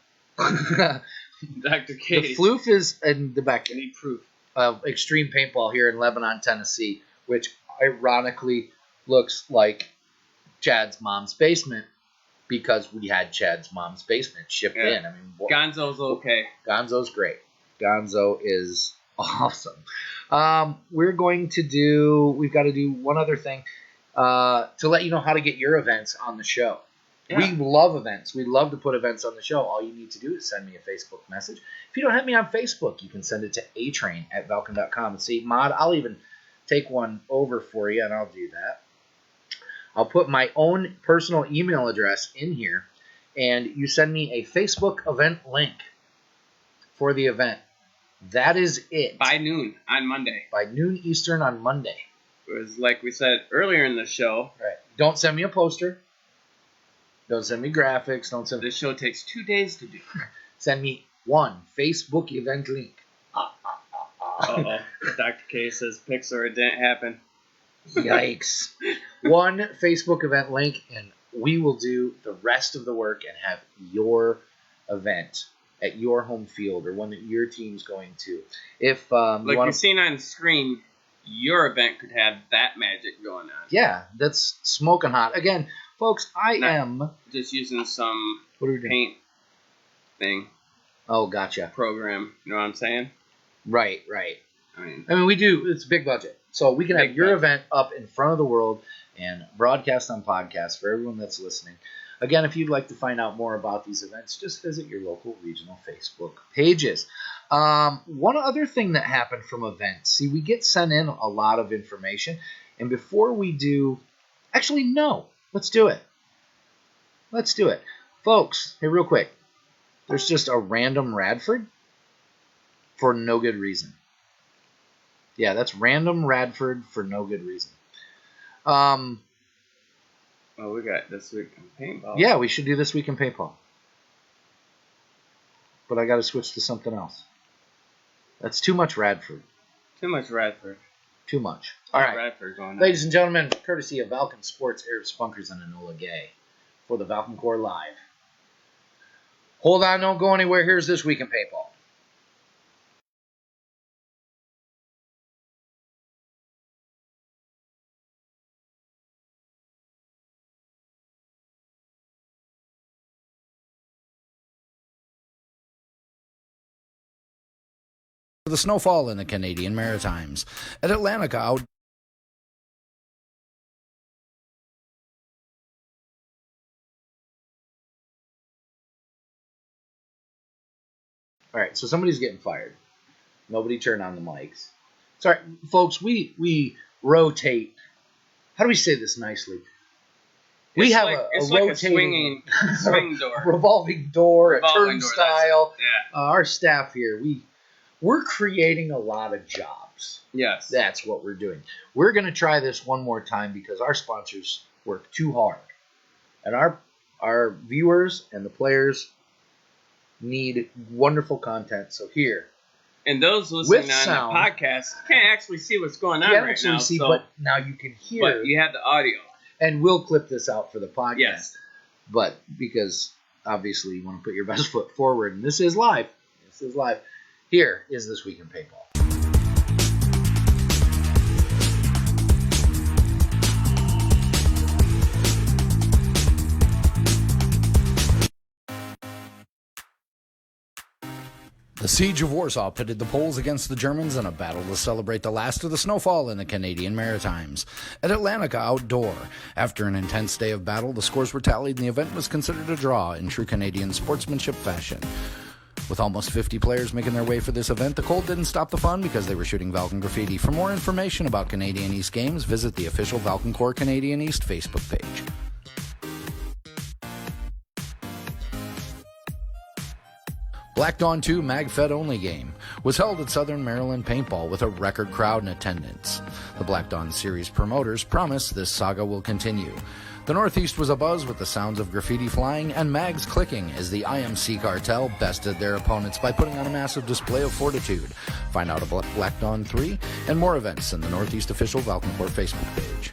Dr. The Case. floof is in the back I need proof. of Extreme Paintball here in Lebanon, Tennessee, which ironically looks like Chad's mom's basement because we had Chad's mom's basement shipped in. I mean, Gonzo's okay. Gonzo's great. Gonzo is awesome. We've got to do one other thing to let you know how to get your events on the show. Yeah. We love events. We love to put events on the show. All you need to do is send me a Facebook message. If you don't have me on Facebook, you can send it to atrain@valken.com and say, Mod, I'll even take one over for you, and I'll do that. I'll put my own personal email address in here, and you send me a Facebook event link for the event. That is it. By noon on Monday. By noon Eastern on Monday. It was like we said earlier in the show. Right. Don't send me a poster. Don't send me graphics. Don't send. This show takes 2 days to do. Send me one Facebook event link. Uh-oh. Dr. K says Pixar, it didn't happen. Yikes. One Facebook event link, and we will do the rest of the work and have your event at your home field or one that your team's going to. If you've seen on the screen, your event could have that magic going on. Yeah, that's smoking hot. Again, folks, I am just using some paint thing. Oh, gotcha. Program. You know what I'm saying? Right. I mean, we do. It's a big budget. So we can have your event up in front of the world and broadcast on podcasts for everyone that's listening. Again, if you'd like to find out more about these events, just visit your local regional Facebook pages. One other thing that happened from events. See, we get sent in a lot of information. And before we do... Actually, no. Let's do it. Folks, hey, real quick. There's just a random Radford for no good reason. Yeah, that's random Radford for no good reason. Oh, we got This Week in Paintball. Yeah, we should do This Week in Paintball. But I got to switch to something else. That's too much Radford. Too much Radford. Too much. All right. Radford going Ladies and gentlemen, courtesy of Valken Sports, Arab Spunkers, and Enola Gay for the Valken Corps Live. Hold on, don't go anywhere. Here's This Week in Paintball. The snowfall in the Canadian Maritimes. At Atlantica All right, so somebody's getting fired. Nobody turned on the mics. Sorry, folks, we rotate. How do we say this nicely? We have a rotating swing door. revolving door, a Revolving turnstile. Yeah. Our staff here, we're creating a lot of jobs. Yes. That's what we're doing. We're going to try this one more time because our sponsors work too hard. And our viewers and the players need wonderful content. So here. And those listening on the podcast can't actually see what's going on right now. But now you can hear. But you have the audio. And we'll clip this out for the podcast. Yes. But because obviously you want to put your best foot forward, and this is live. Here is This Week in Paintball. The Siege of Warsaw pitted the Poles against the Germans in a battle to celebrate the last of the snowfall in the Canadian Maritimes. At Atlantica Outdoor, after an intense day of battle, the scores were tallied and the event was considered a draw in true Canadian sportsmanship fashion. With almost 50 players making their way for this event, the cold didn't stop the fun because they were shooting Valken graffiti. For more information about Canadian East games, visit the official Valken Corps Canadian East Facebook page. Black Dawn 2 MagFed only game was held at Southern Maryland Paintball with a record crowd in attendance. The Black Dawn series promoters promise this saga will continue. The Northeast was abuzz with the sounds of graffiti flying and mags clicking as the IMC cartel bested their opponents by putting on a massive display of fortitude. Find out about Black Dawn 3 and more events in the Northeast official Valken Corps Facebook page.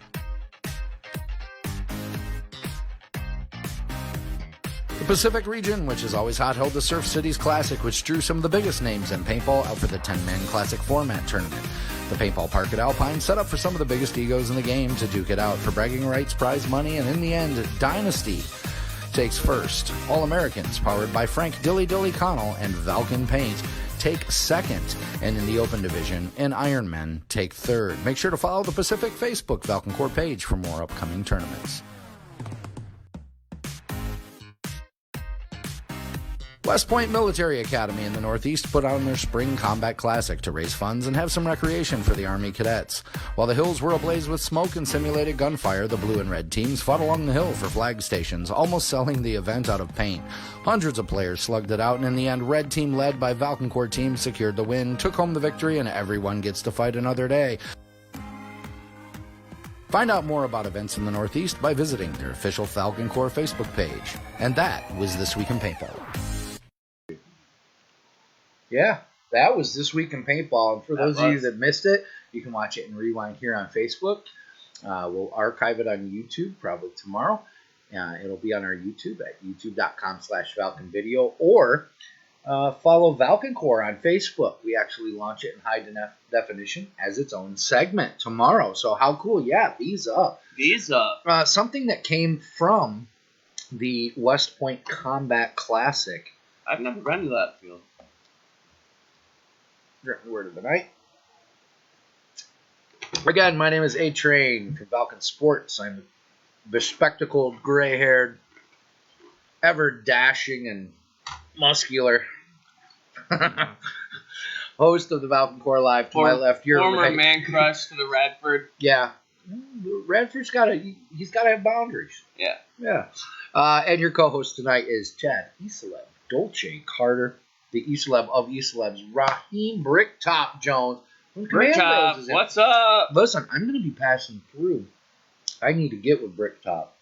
The Pacific region, which has always hot, held the Surf Cities Classic, which drew some of the biggest names in paintball out for the 10-man Classic format tournament. The paintball park at Alpine set up for some of the biggest egos in the game to duke it out for bragging rights, prize money, and in the end, Dynasty takes first. All-Americans, powered by Frank Dilly Dilly Connell and Valken Paint, take second, and in the open division, and Ironmen take third. Make sure to follow the Pacific Facebook Valkencore page for more upcoming tournaments. West Point Military Academy in the Northeast put on their Spring Combat Classic to raise funds and have some recreation for the Army cadets. While the hills were ablaze with smoke and simulated gunfire, the blue and red teams fought along the hill for flag stations, almost selling the event out of paint. Hundreds of players slugged it out, and in the end, red team led by Valkencore team secured the win, took home the victory, and everyone gets to fight another day. Find out more about events in the Northeast by visiting their official Valkencore Facebook page. And that was This Week in Paintball. Yeah, that was This Week in Paintball. And for those of you that missed it, you can watch it and rewind here on Facebook. We'll archive it on YouTube probably tomorrow. It'll be on our YouTube at youtube.com/ValkenVideo, or follow Valkencore on Facebook. We actually launch it in high definition as its own segment tomorrow. So how cool. Yeah, these up. Something that came from the West Point Combat Classic. I've never been to that field. Word of the night. Again, my name is A-Train from Valken Sports. I'm a bespectacled, gray-haired, ever-dashing and muscular host of the Valkencore Live. To my left, your former right. man crush to the Radford. Yeah. Radford's he's got to have boundaries. Yeah. Yeah. And your co-host tonight is Chad Iseleb, Dolce Carter, the Iseleb of Iselebs, Raheem Bricktop Jones. Bricktop, what's up? Listen, I'm going to be passing through. I need to get with Bricktop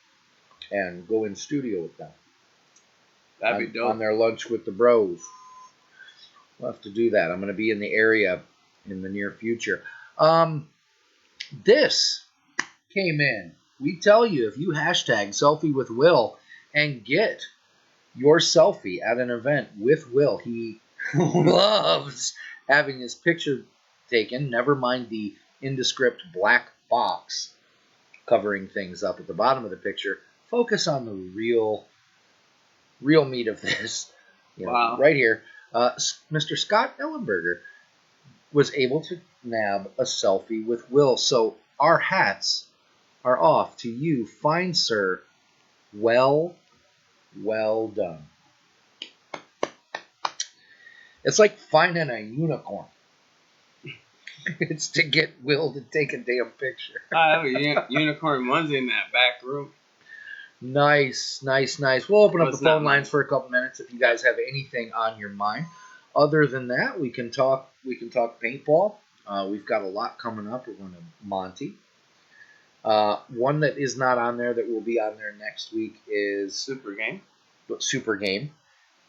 and go in studio with them. That'd be dope. On their lunch with the bros. We'll have to do that. I'm going to be in the area in the near future. This came in. We tell you, if you hashtag selfie with Will and get your selfie at an event with Will, he loves having his picture taken, never mind the indescript black box covering things up at the bottom of the picture. Focus on the real meat of this. Wow. Right here. Mr. Scott Ellenberger was able to nab a selfie with Will. So our hats are off to you, fine sir. Well done. It's like finding a unicorn. It's to get Will to take a damn picture. I have a unicorn onesie in that back room. Nice. We'll open up the phone lines for a couple minutes if you guys have anything on your mind. Other than that, we can talk paintball. We've got a lot coming up. We're going to Monty. One that is not on there that will be on there next week is Super Game.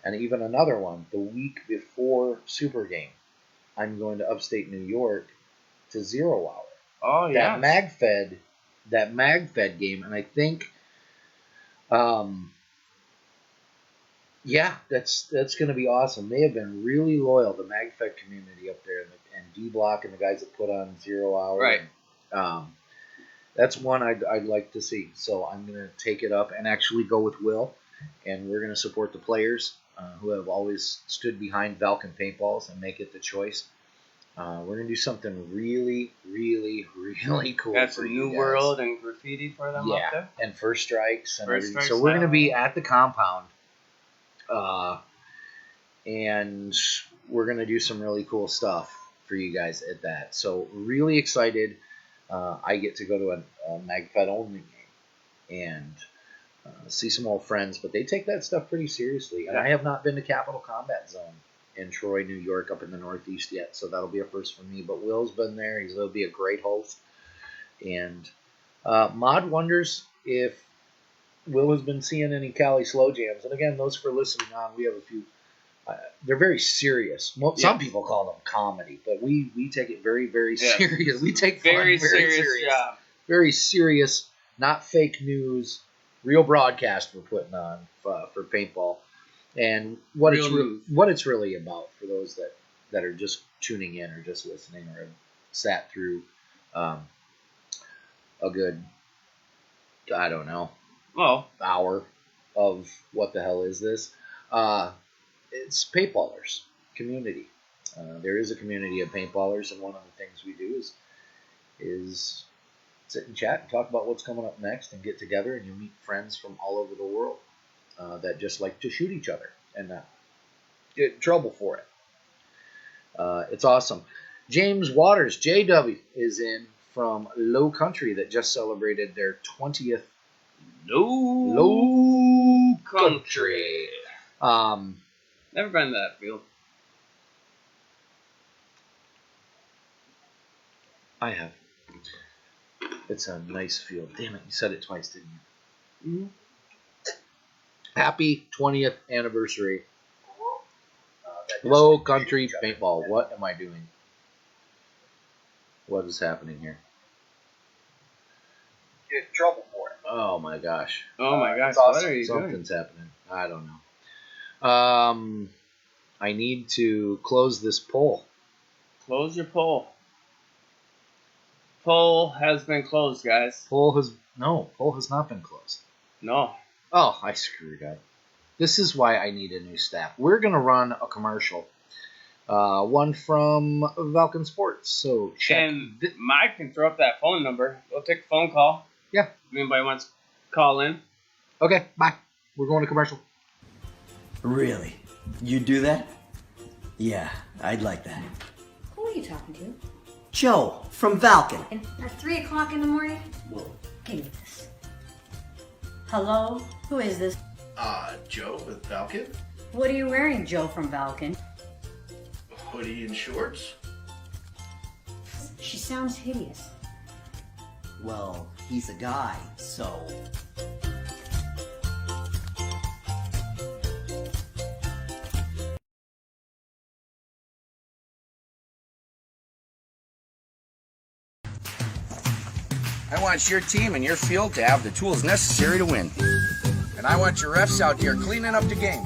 And even another one, the week before Super Game, I'm going to upstate New York to 0 Hour. Oh, yeah. That MagFed game. And I think, that's going to be awesome. They have been really loyal, the MagFed community up there, and D-Block and the guys that put on 0 Hour. Right. That's one I'd like to see. So I'm going to take it up and actually go with Will, and we're going to support the players who have always stood behind Valken paintballs and make it the choice. We're going to do something really, really, really cool. Got some New World and graffiti for them up there? And First Strikes and everything. Strikes So we're going to be at the compound, and we're going to do some really cool stuff for you guys at that. So really excited. I get to go to a MagFed only game and see some old friends, but they take that stuff pretty seriously. And I have not been to Capital Combat Zone in Troy, New York, up in the Northeast yet, so that'll be a first for me. But Will's been there. He'll be a great host. And Mod wonders if Will has been seeing any Cali Slow Jams. And again, those for listening on, we have a few. They're very serious. Some people call them comedy, but we take it very, very serious. We take fun very serious. Job. Very serious, not fake news, real broadcast we're putting on for paintball, and what it's really about for those that are just tuning in or just listening or have sat through a good, I don't know, hour of what the hell is this? It's paintballers community. There is a community of paintballers, and one of the things we do is sit and chat and talk about what's coming up next and get together, and you meet friends from all over the world that just like to shoot each other and not get in trouble for it. It's awesome. James Waters, JW, is in from Low Country that just celebrated their 20th Low Country. Never been to that field. I have. It's a nice field. Damn it, you said it twice, didn't you? Mm-hmm. Happy 20th anniversary. Low Country Paintball. What am I doing? What is happening here? Get in trouble for it. Oh my gosh. Oh my gosh. Awesome. What are you Something's doing? happening. I don't know. I need to close this poll. Close your poll. Poll has been closed, guys. Poll has not been closed. No. Oh, I screwed up. This is why I need a new staff. We're gonna run a commercial. One from Vulcan Sports. So check. And Mike can throw up that phone number. We'll take a phone call. Yeah. If anybody wants to call in. Okay, bye. We're going to commercial. Really? You do that? Yeah, I'd like that. Who are you talking to? Joe, from Vulcan. At 3 o'clock in the morning? Whoa. Give me this. Hello? Who is this? Joe with Vulcan. What are you wearing, Joe from Vulcan? Hoodie and shorts. She sounds hideous. Well, he's a guy, so... I want your team and your field to have the tools necessary to win. And I want your refs out here cleaning up the game.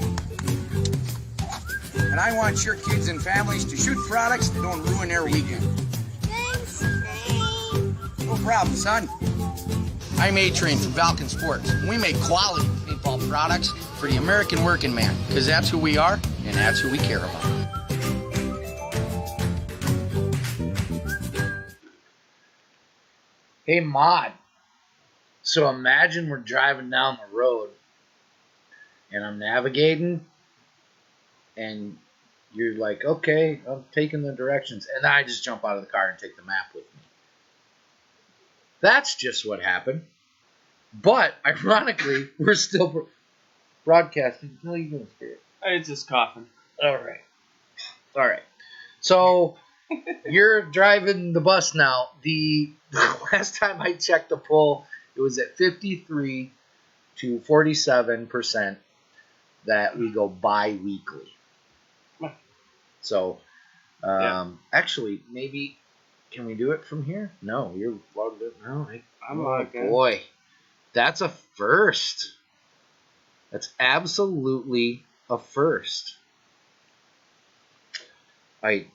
And I want your kids and families to shoot products that don't ruin their weekend. Thanks, No problem, son. I'm A-Train from Vulcan Sports. And we make quality paintball products for the American working man. Because that's who we are, and that's who we care about. Hey, Mod. So imagine we're driving down the road, and I'm navigating, and you're like, okay, I'm taking the directions, and then I just jump out of the car and take the map with me. That's just what happened. But, ironically, we're still broadcasting. How are you doing, Spirit? I'm just coughing. All right. So, you're driving the bus now. The last time I checked the poll, it was at 53 to 47% that we go bi-weekly. So, actually, maybe, can we do it from here? No, you're logged in. No, I'm logged in. Boy, that's a first. That's absolutely a first. I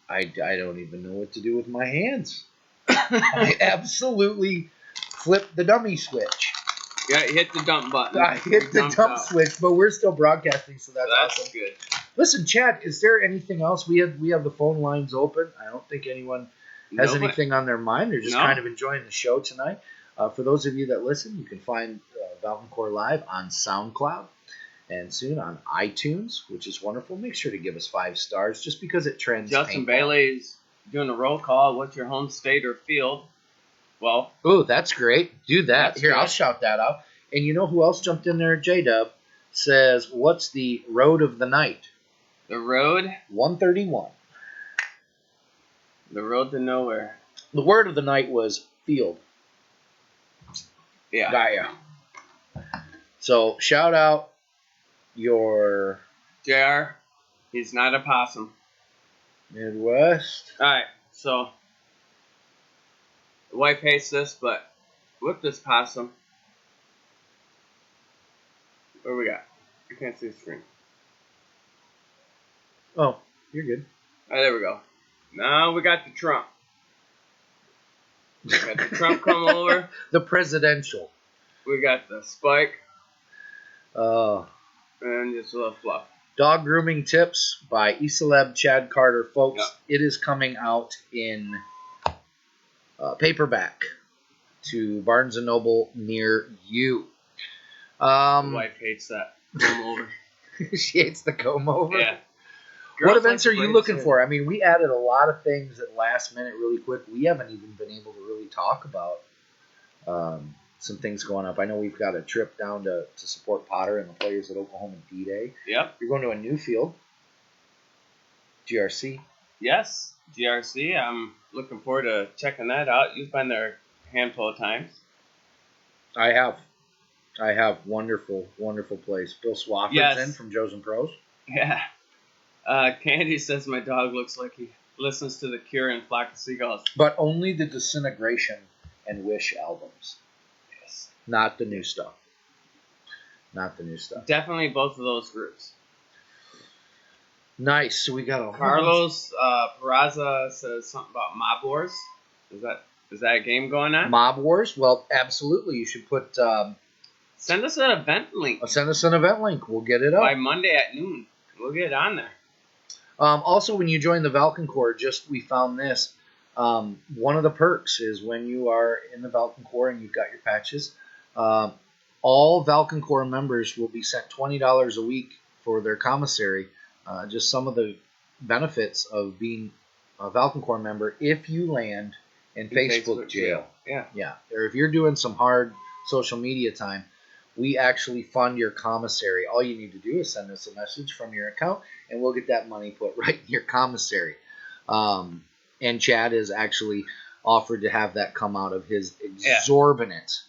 don't even know what to do with my hands. I absolutely flipped the dummy switch. Yeah, hit the dump button. I hit the dump switch, but we're still broadcasting, so that's awesome. Good. Listen, chat, is there anything else? We have the phone lines open. I don't think anyone has anything on their mind. They're just kind of enjoying the show tonight. For those of you that listen, you can find Vulcan Core Live on SoundCloud and soon on iTunes, which is wonderful. Make sure to give us 5 stars just because it trends. Justin Bailey's doing a roll call. What's your home state or field? Well, ooh, that's great. Do that. Here, I'll shout that out. And you know who else jumped in there? J-Dub says, what's the road of the night? The road? 131. The road to nowhere. The word of the night was field. Yeah. Gaia. So, shout out your... JR, he's not a possum. Midwest. Alright, so... The wife hates this, but with this possum, What do we got? I can't see the screen. Oh, you're good. Oh, there we go. Now we got the Trump. We got the Trump come over. The presidential. We got the Spike. Uh, And just a little fluff. Dog Grooming Tips by Iseleb Chad Carter. Folks, It is coming out in paperback to Barnes & Noble near you. My wife hates that. Come over. She hates the comb over? Yeah. What events are you looking for? I mean, we added a lot of things at last minute really quick. We haven't even been able to really talk about some things going up. I know we've got a trip down to support Potter and the players at Oklahoma D-Day. Yep. You're going to a new field. GRC. Yes, GRC. I'm looking forward to checking that out. You've been there a handful of times. I have. Wonderful, wonderful place. Bill Swafford's in from Joe's and Pros. Yeah. Candy says my dog looks like he listens to The Cure and Flock of Seagulls. But only the Disintegration and Wish albums. Yes. Not the new stuff. Definitely both of those groups. Nice. So we got a Carlos Peraza says something about Mob Wars. Is that a game going on? Mob Wars? Well, absolutely. You should put... send us an event link. Send us an event link. We'll get it up. By Monday at noon. We'll get it on there. Also, when you join the Valken Corps, we found this. One of the perks is when you are in the Valken Corps and you've got your patches, all Valken Corps members will be sent $20 a week for their commissary. Just some of the benefits of being a Valken Corps member if you land in Facebook jail. Yeah. Or if you're doing some hard social media time, we actually fund your commissary. All you need to do is send us a message from your account, and we'll get that money put right in your commissary. And Chad has actually offered to have that come out of his exorbitant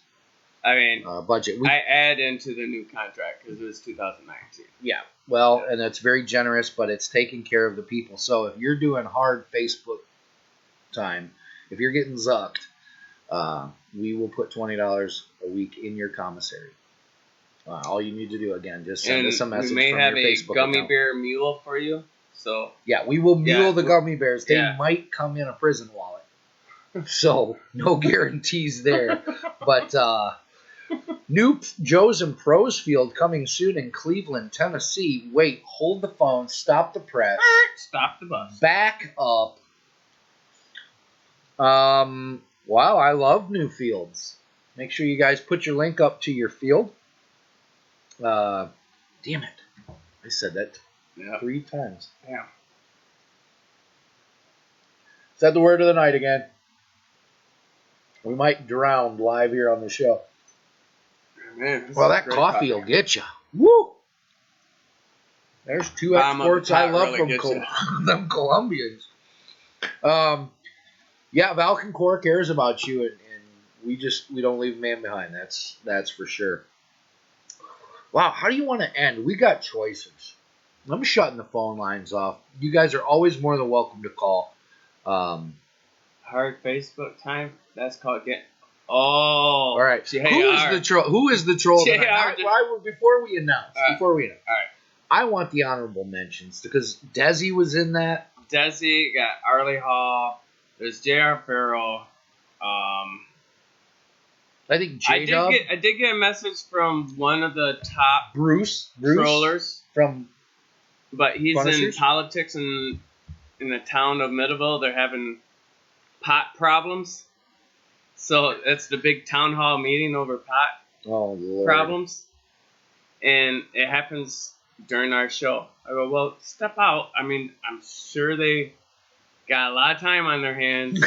budget. I add into the new contract because it was 2019. Yeah, well, and it's very generous, but it's taking care of the people. So if you're doing hard Facebook time, if you're getting zucked, we will put $20 a week in your commissary. All you need to do, again, just send us a message from your Facebook account. We may have a gummy bear mule for you. So yeah, we will mule the gummy bears. They might come in a prison wallet. So no guarantees there. But new Joe's and Pros field coming soon in Cleveland, Tennessee. Wait, hold the phone. Stop the press. Stop the bus. Back up. Wow, I love new fields. Make sure you guys put your link up to your field. Damn it. I said that 3 times. Yeah. Said the word of the night again. We might drown live here on the show. Man, well, that coffee will get you. Woo! There's 2 exports I love really from them Colombians. Yeah, Valken Corps cares about you, and we don't leave a man behind. That's for sure. Wow, how do you want to end? We got choices. I'm shutting the phone lines off. You guys are always more than welcome to call. Hard Facebook time. That's called get. Oh, all right. Who is the troll? Before we announce, all right. I want the honorable mentions because Desi was in that. Desi got Arlie Hall. There's J.R. Farrell. I think J-Dub. I did get a message from one of the top Bruce trollers from. But he's Punishers? in politics in the town of Midville. They're having pot problems. So it's the big town hall meeting over pot problems. And it happens during our show. I go, well, step out. I mean, I'm sure they got a lot of time on their hands.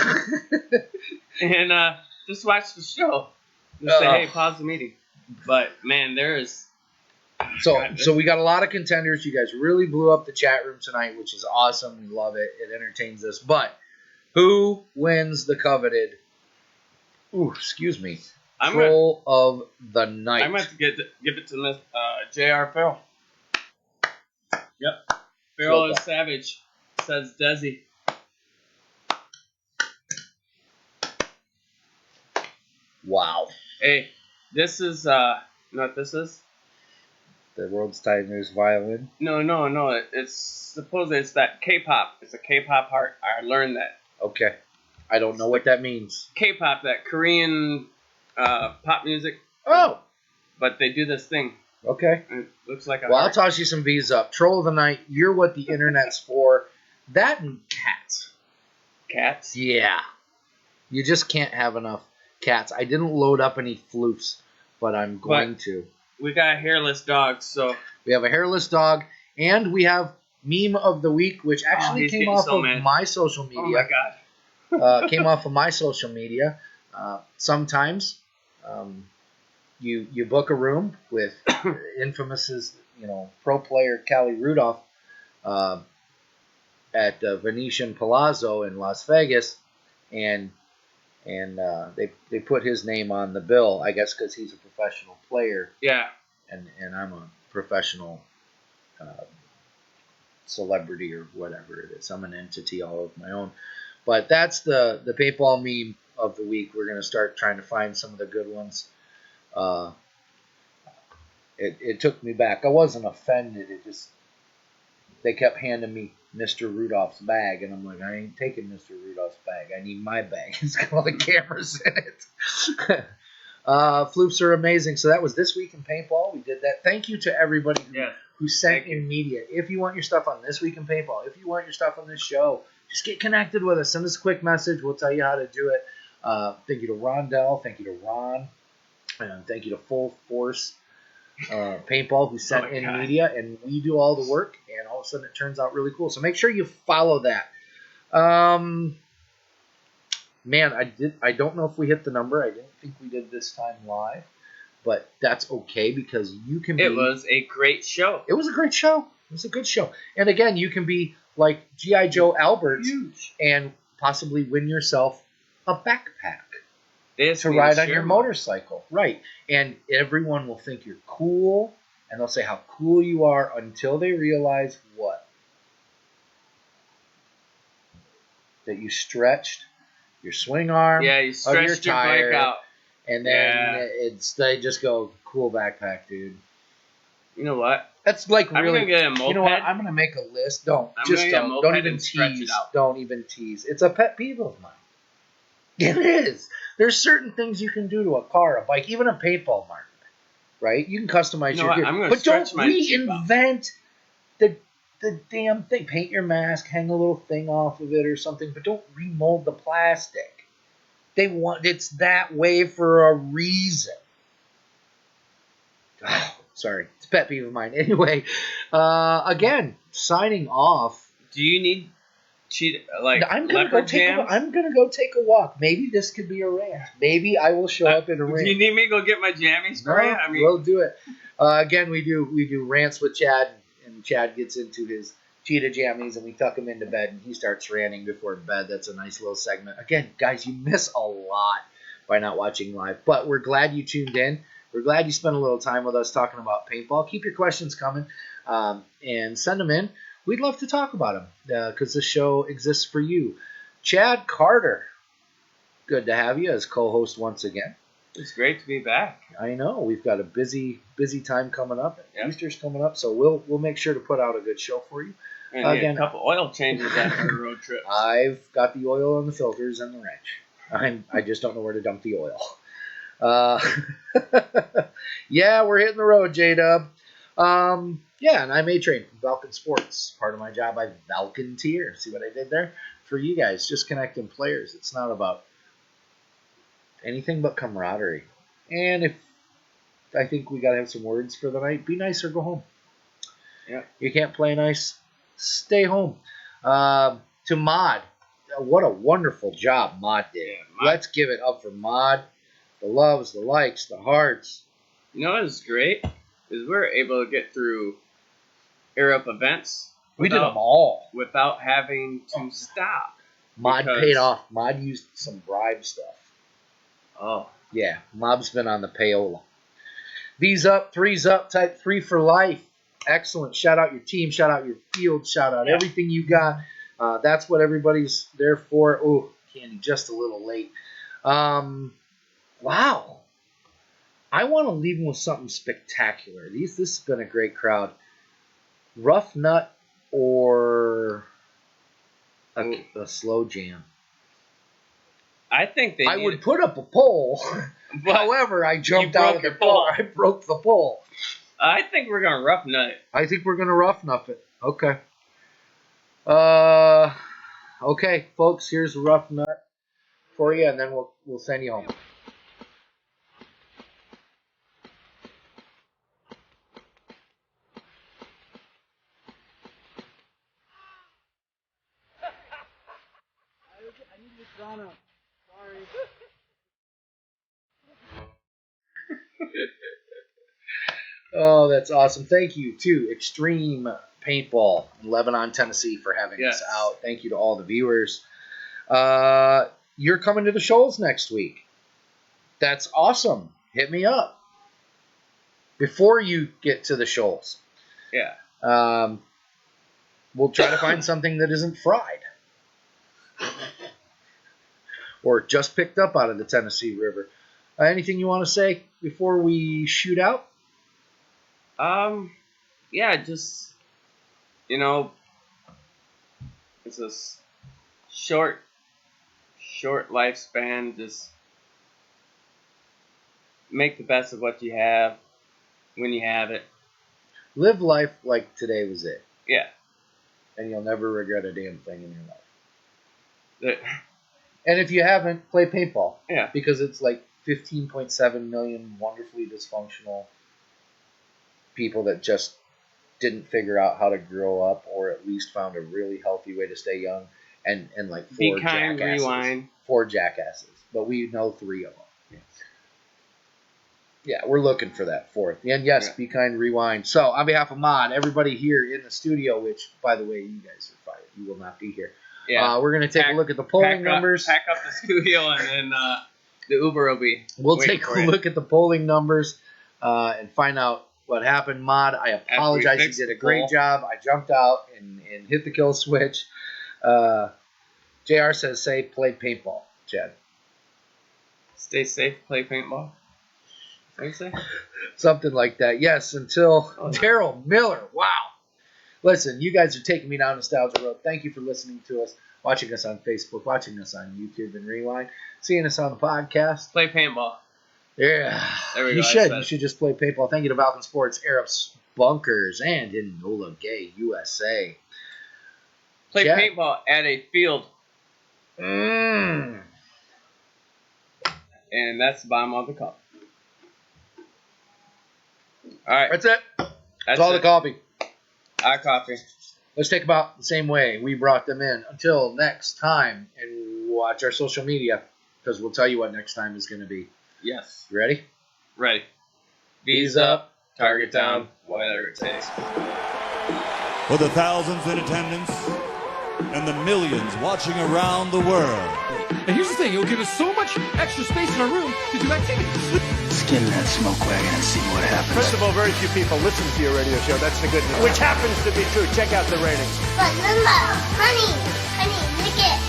And just watch the show. Just say, hey, pause the meeting. But, man, there is... So we got a lot of contenders. You guys really blew up the chat room tonight, which is awesome. We love it. It entertains us. But who wins the coveted? Troll of the night. I'm going to give it to Miss J.R. Farrell. Yep. Farrell is savage, says Desi. Wow. Hey, this is, you know what this is? The world's tiniest violin. No. It's supposedly it's that K-pop. It's a K-pop art. I learned that. Okay. I don't know what that means. K-pop, that Korean pop music. Oh. But they do this thing. Okay. It looks like a Well, I'll heart. toss you some V's up. Troll of the night. You're what the internet's for. That and cats. Cats? Yeah. You just can't have enough cats. I didn't load up any floofs, but I'm going to. We got hairless dogs, so... We have a hairless dog, and we have meme of the week, which actually came off of my social media. Oh, my God. Came off of my social media. Sometimes you book a room with infamous's pro player Cali Rudolph at Venetian Palazzo in Las Vegas, and they put his name on the bill, I guess because he's a professional player. Yeah. And I'm a professional celebrity or whatever it is. I'm an entity all of my own. But that's the paintball meme of the week. We're going to start trying to find some of the good ones. It took me back. I wasn't offended. They kept handing me Mr. Rudolph's bag, and I'm like, I ain't taking Mr. Rudolph's bag. I need my bag. It's got all the cameras in it. Floofs are amazing. So that was This Week in Paintball. We did that. Thank you to everybody who sent in media. If you want your stuff on This Week in Paintball, if you want your stuff on this show, just get connected with us. Send us a quick message. We'll tell you how to do it. Thank you to Rondell. Thank you to Ron. And thank you to Full Force Paintball who sent in media. And we do all the work. And all of a sudden it turns out really cool. So make sure you follow that. Man, I don't know if we hit the number. I didn't think we did this time live, but that's okay because you can be... It was a great show. It was a great show. It was a good show. And again, you can be like G.I. Joe Alberts and possibly win yourself a backpack to ride on your motorcycle. Right. And everyone will think you're cool, and they'll say how cool you are until they realize what? That you stretched your swing arm you stretched your tire, bike out. And then they just go, cool backpack, dude. You know what? That's like I'm really. gonna get a moped. You know what? I'm gonna make a list. Don't even tease. Don't even tease. It's a pet peeve of mine. It is. There's certain things you can do to a car, a bike, even a paintball mark. Right? You can customize your gear, but don't reinvent the damn thing. Paint your mask, hang a little thing off of it or something, but don't remold the plastic. It's that way for a reason. Oh, sorry, it's a pet peeve of mine. Anyway, again, signing off. Do you need I'm gonna go take a walk. Maybe this could be a rant. Maybe I will show up in a rant. Do you need me to go get my jammies for you? No, we'll do it. Again, we do rants with Chad, and Chad gets into his cheetah jammies, and we tuck him into bed, and he starts ranting before bed. That's a nice little segment. Again, guys, you miss a lot by not watching live, but we're glad you tuned in. We're glad you spent a little time with us talking about paintball. Keep your questions coming and send them in. We'd love to talk about them because the show exists for you. Chad Carter, good to have you as co-host once again. It's great to be back. I know. We've got a busy time coming up. Yep. Easter's coming up, so we'll make sure to put out a good show for you. And again, a couple oil changes after the road trip. I've got the oil and the filters and the wrench. I just don't know where to dump the oil. Yeah, we're hitting the road, J-Dub. Yeah, and I'm A-Train from Valken Sports. Part of my job, I volunteer. See what I did there? For you guys, just connecting players. It's not about anything but camaraderie. And if I think we got to have some words for the night, be nice or go home. Yeah. You can't play nice, stay home. To Mod, what a wonderful job Mod did. Yeah, Let's give it up for Mod. The loves, the likes, the hearts. You know what is great? Is we were able to get through Air Up events. We did them all. Without having to stop. Mod paid off. Mod used some bribe stuff. Oh. Yeah, Mod's been on the payola. V's up, three's up, type 3 for life. Excellent. Shout out your team, shout out your field, shout out everything you got. That's what everybody's there for. Oh, Candy, just a little late. Wow. I want to leave them with something spectacular. This has been a great crowd. Rough Nut or a slow jam? I think I would put up a poll. However, I jumped out of the poll. I broke the poll. I think we're going to Rough Nut. I think we're going to Rough Nut it. Okay. Okay, folks, here's a Rough Nut for you, and then we'll send you home. Oh, that's awesome. Thank you to Extreme Paintball in Lebanon, Tennessee for having us out. Thank you to all the viewers. You're coming to the Shoals next week. That's awesome. Hit me up before you get to the Shoals. Yeah. We'll try to find something that isn't fried or just picked up out of the Tennessee River. Anything you want to say before we shoot out? Yeah, just, you know, it's a short lifespan. Just make the best of what you have when you have it. Live life like today was it. Yeah. And you'll never regret a damn thing in your life. And if you haven't, play paintball. Yeah. Because it's like 15.7 million wonderfully dysfunctional people that just didn't figure out how to grow up, or at least found a really healthy way to stay young, and like Be kind, rewind. 4 jackasses, but we know 3 of them. Yes. Yeah, we're looking for that 4th. And yes, Be kind, rewind. So on behalf of Mod, everybody here in the studio, which by the way, you guys are fired. You will not be here. Yeah. We're gonna take a look at the polling numbers. Pack up the studio, and then the Uber will be. We'll take a look at the polling numbers and find out what happened. Mod, I apologize. You did a great job. I jumped out and hit the kill switch. JR says, play paintball, Chad. Stay safe, play paintball. What do you say? Something like that. Yes, until Daryl Miller. Wow. Listen, you guys are taking me down Nostalgia Road. Thank you for listening to us, watching us on Facebook, watching us on YouTube and Rewind, seeing us on the podcast. Play paintball. Yeah, there we go. You should just play paintball. Thank you to Falcon Sports, Arabs Bunkers, and Enola Gay, USA. Play paintball at a field. And that's the bottom of the cup. All right. That's it. That's all the coffee. Our coffee. Let's take about the same way we brought them in. Until next time, and watch our social media, because we'll tell you what next time is going to be. Yes. You ready? Ready. V's up, target down, whatever it takes. For the thousands in attendance and the millions watching around the world. And here's the thing, it'll give us so much extra space in our room to do activities. Skin that smoke wagon and see what happens. First of all, very few people listen to your radio show. That's the good news. Which happens to be true. Check out the ratings. But Mama, honey, look at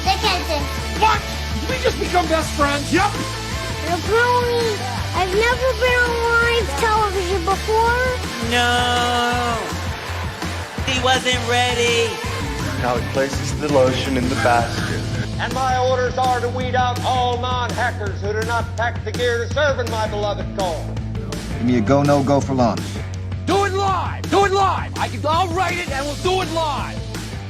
this. What? Did we just become best friends? Yep. You're growing. I've never been on live television before. No. He wasn't ready. Now he places the lotion in the basket. And my orders are to weed out all non-hackers who do not pack the gear to serve in my beloved cause. Give me a go, no go for launch. Do it live. Do it live. I'll write it and we'll do it live.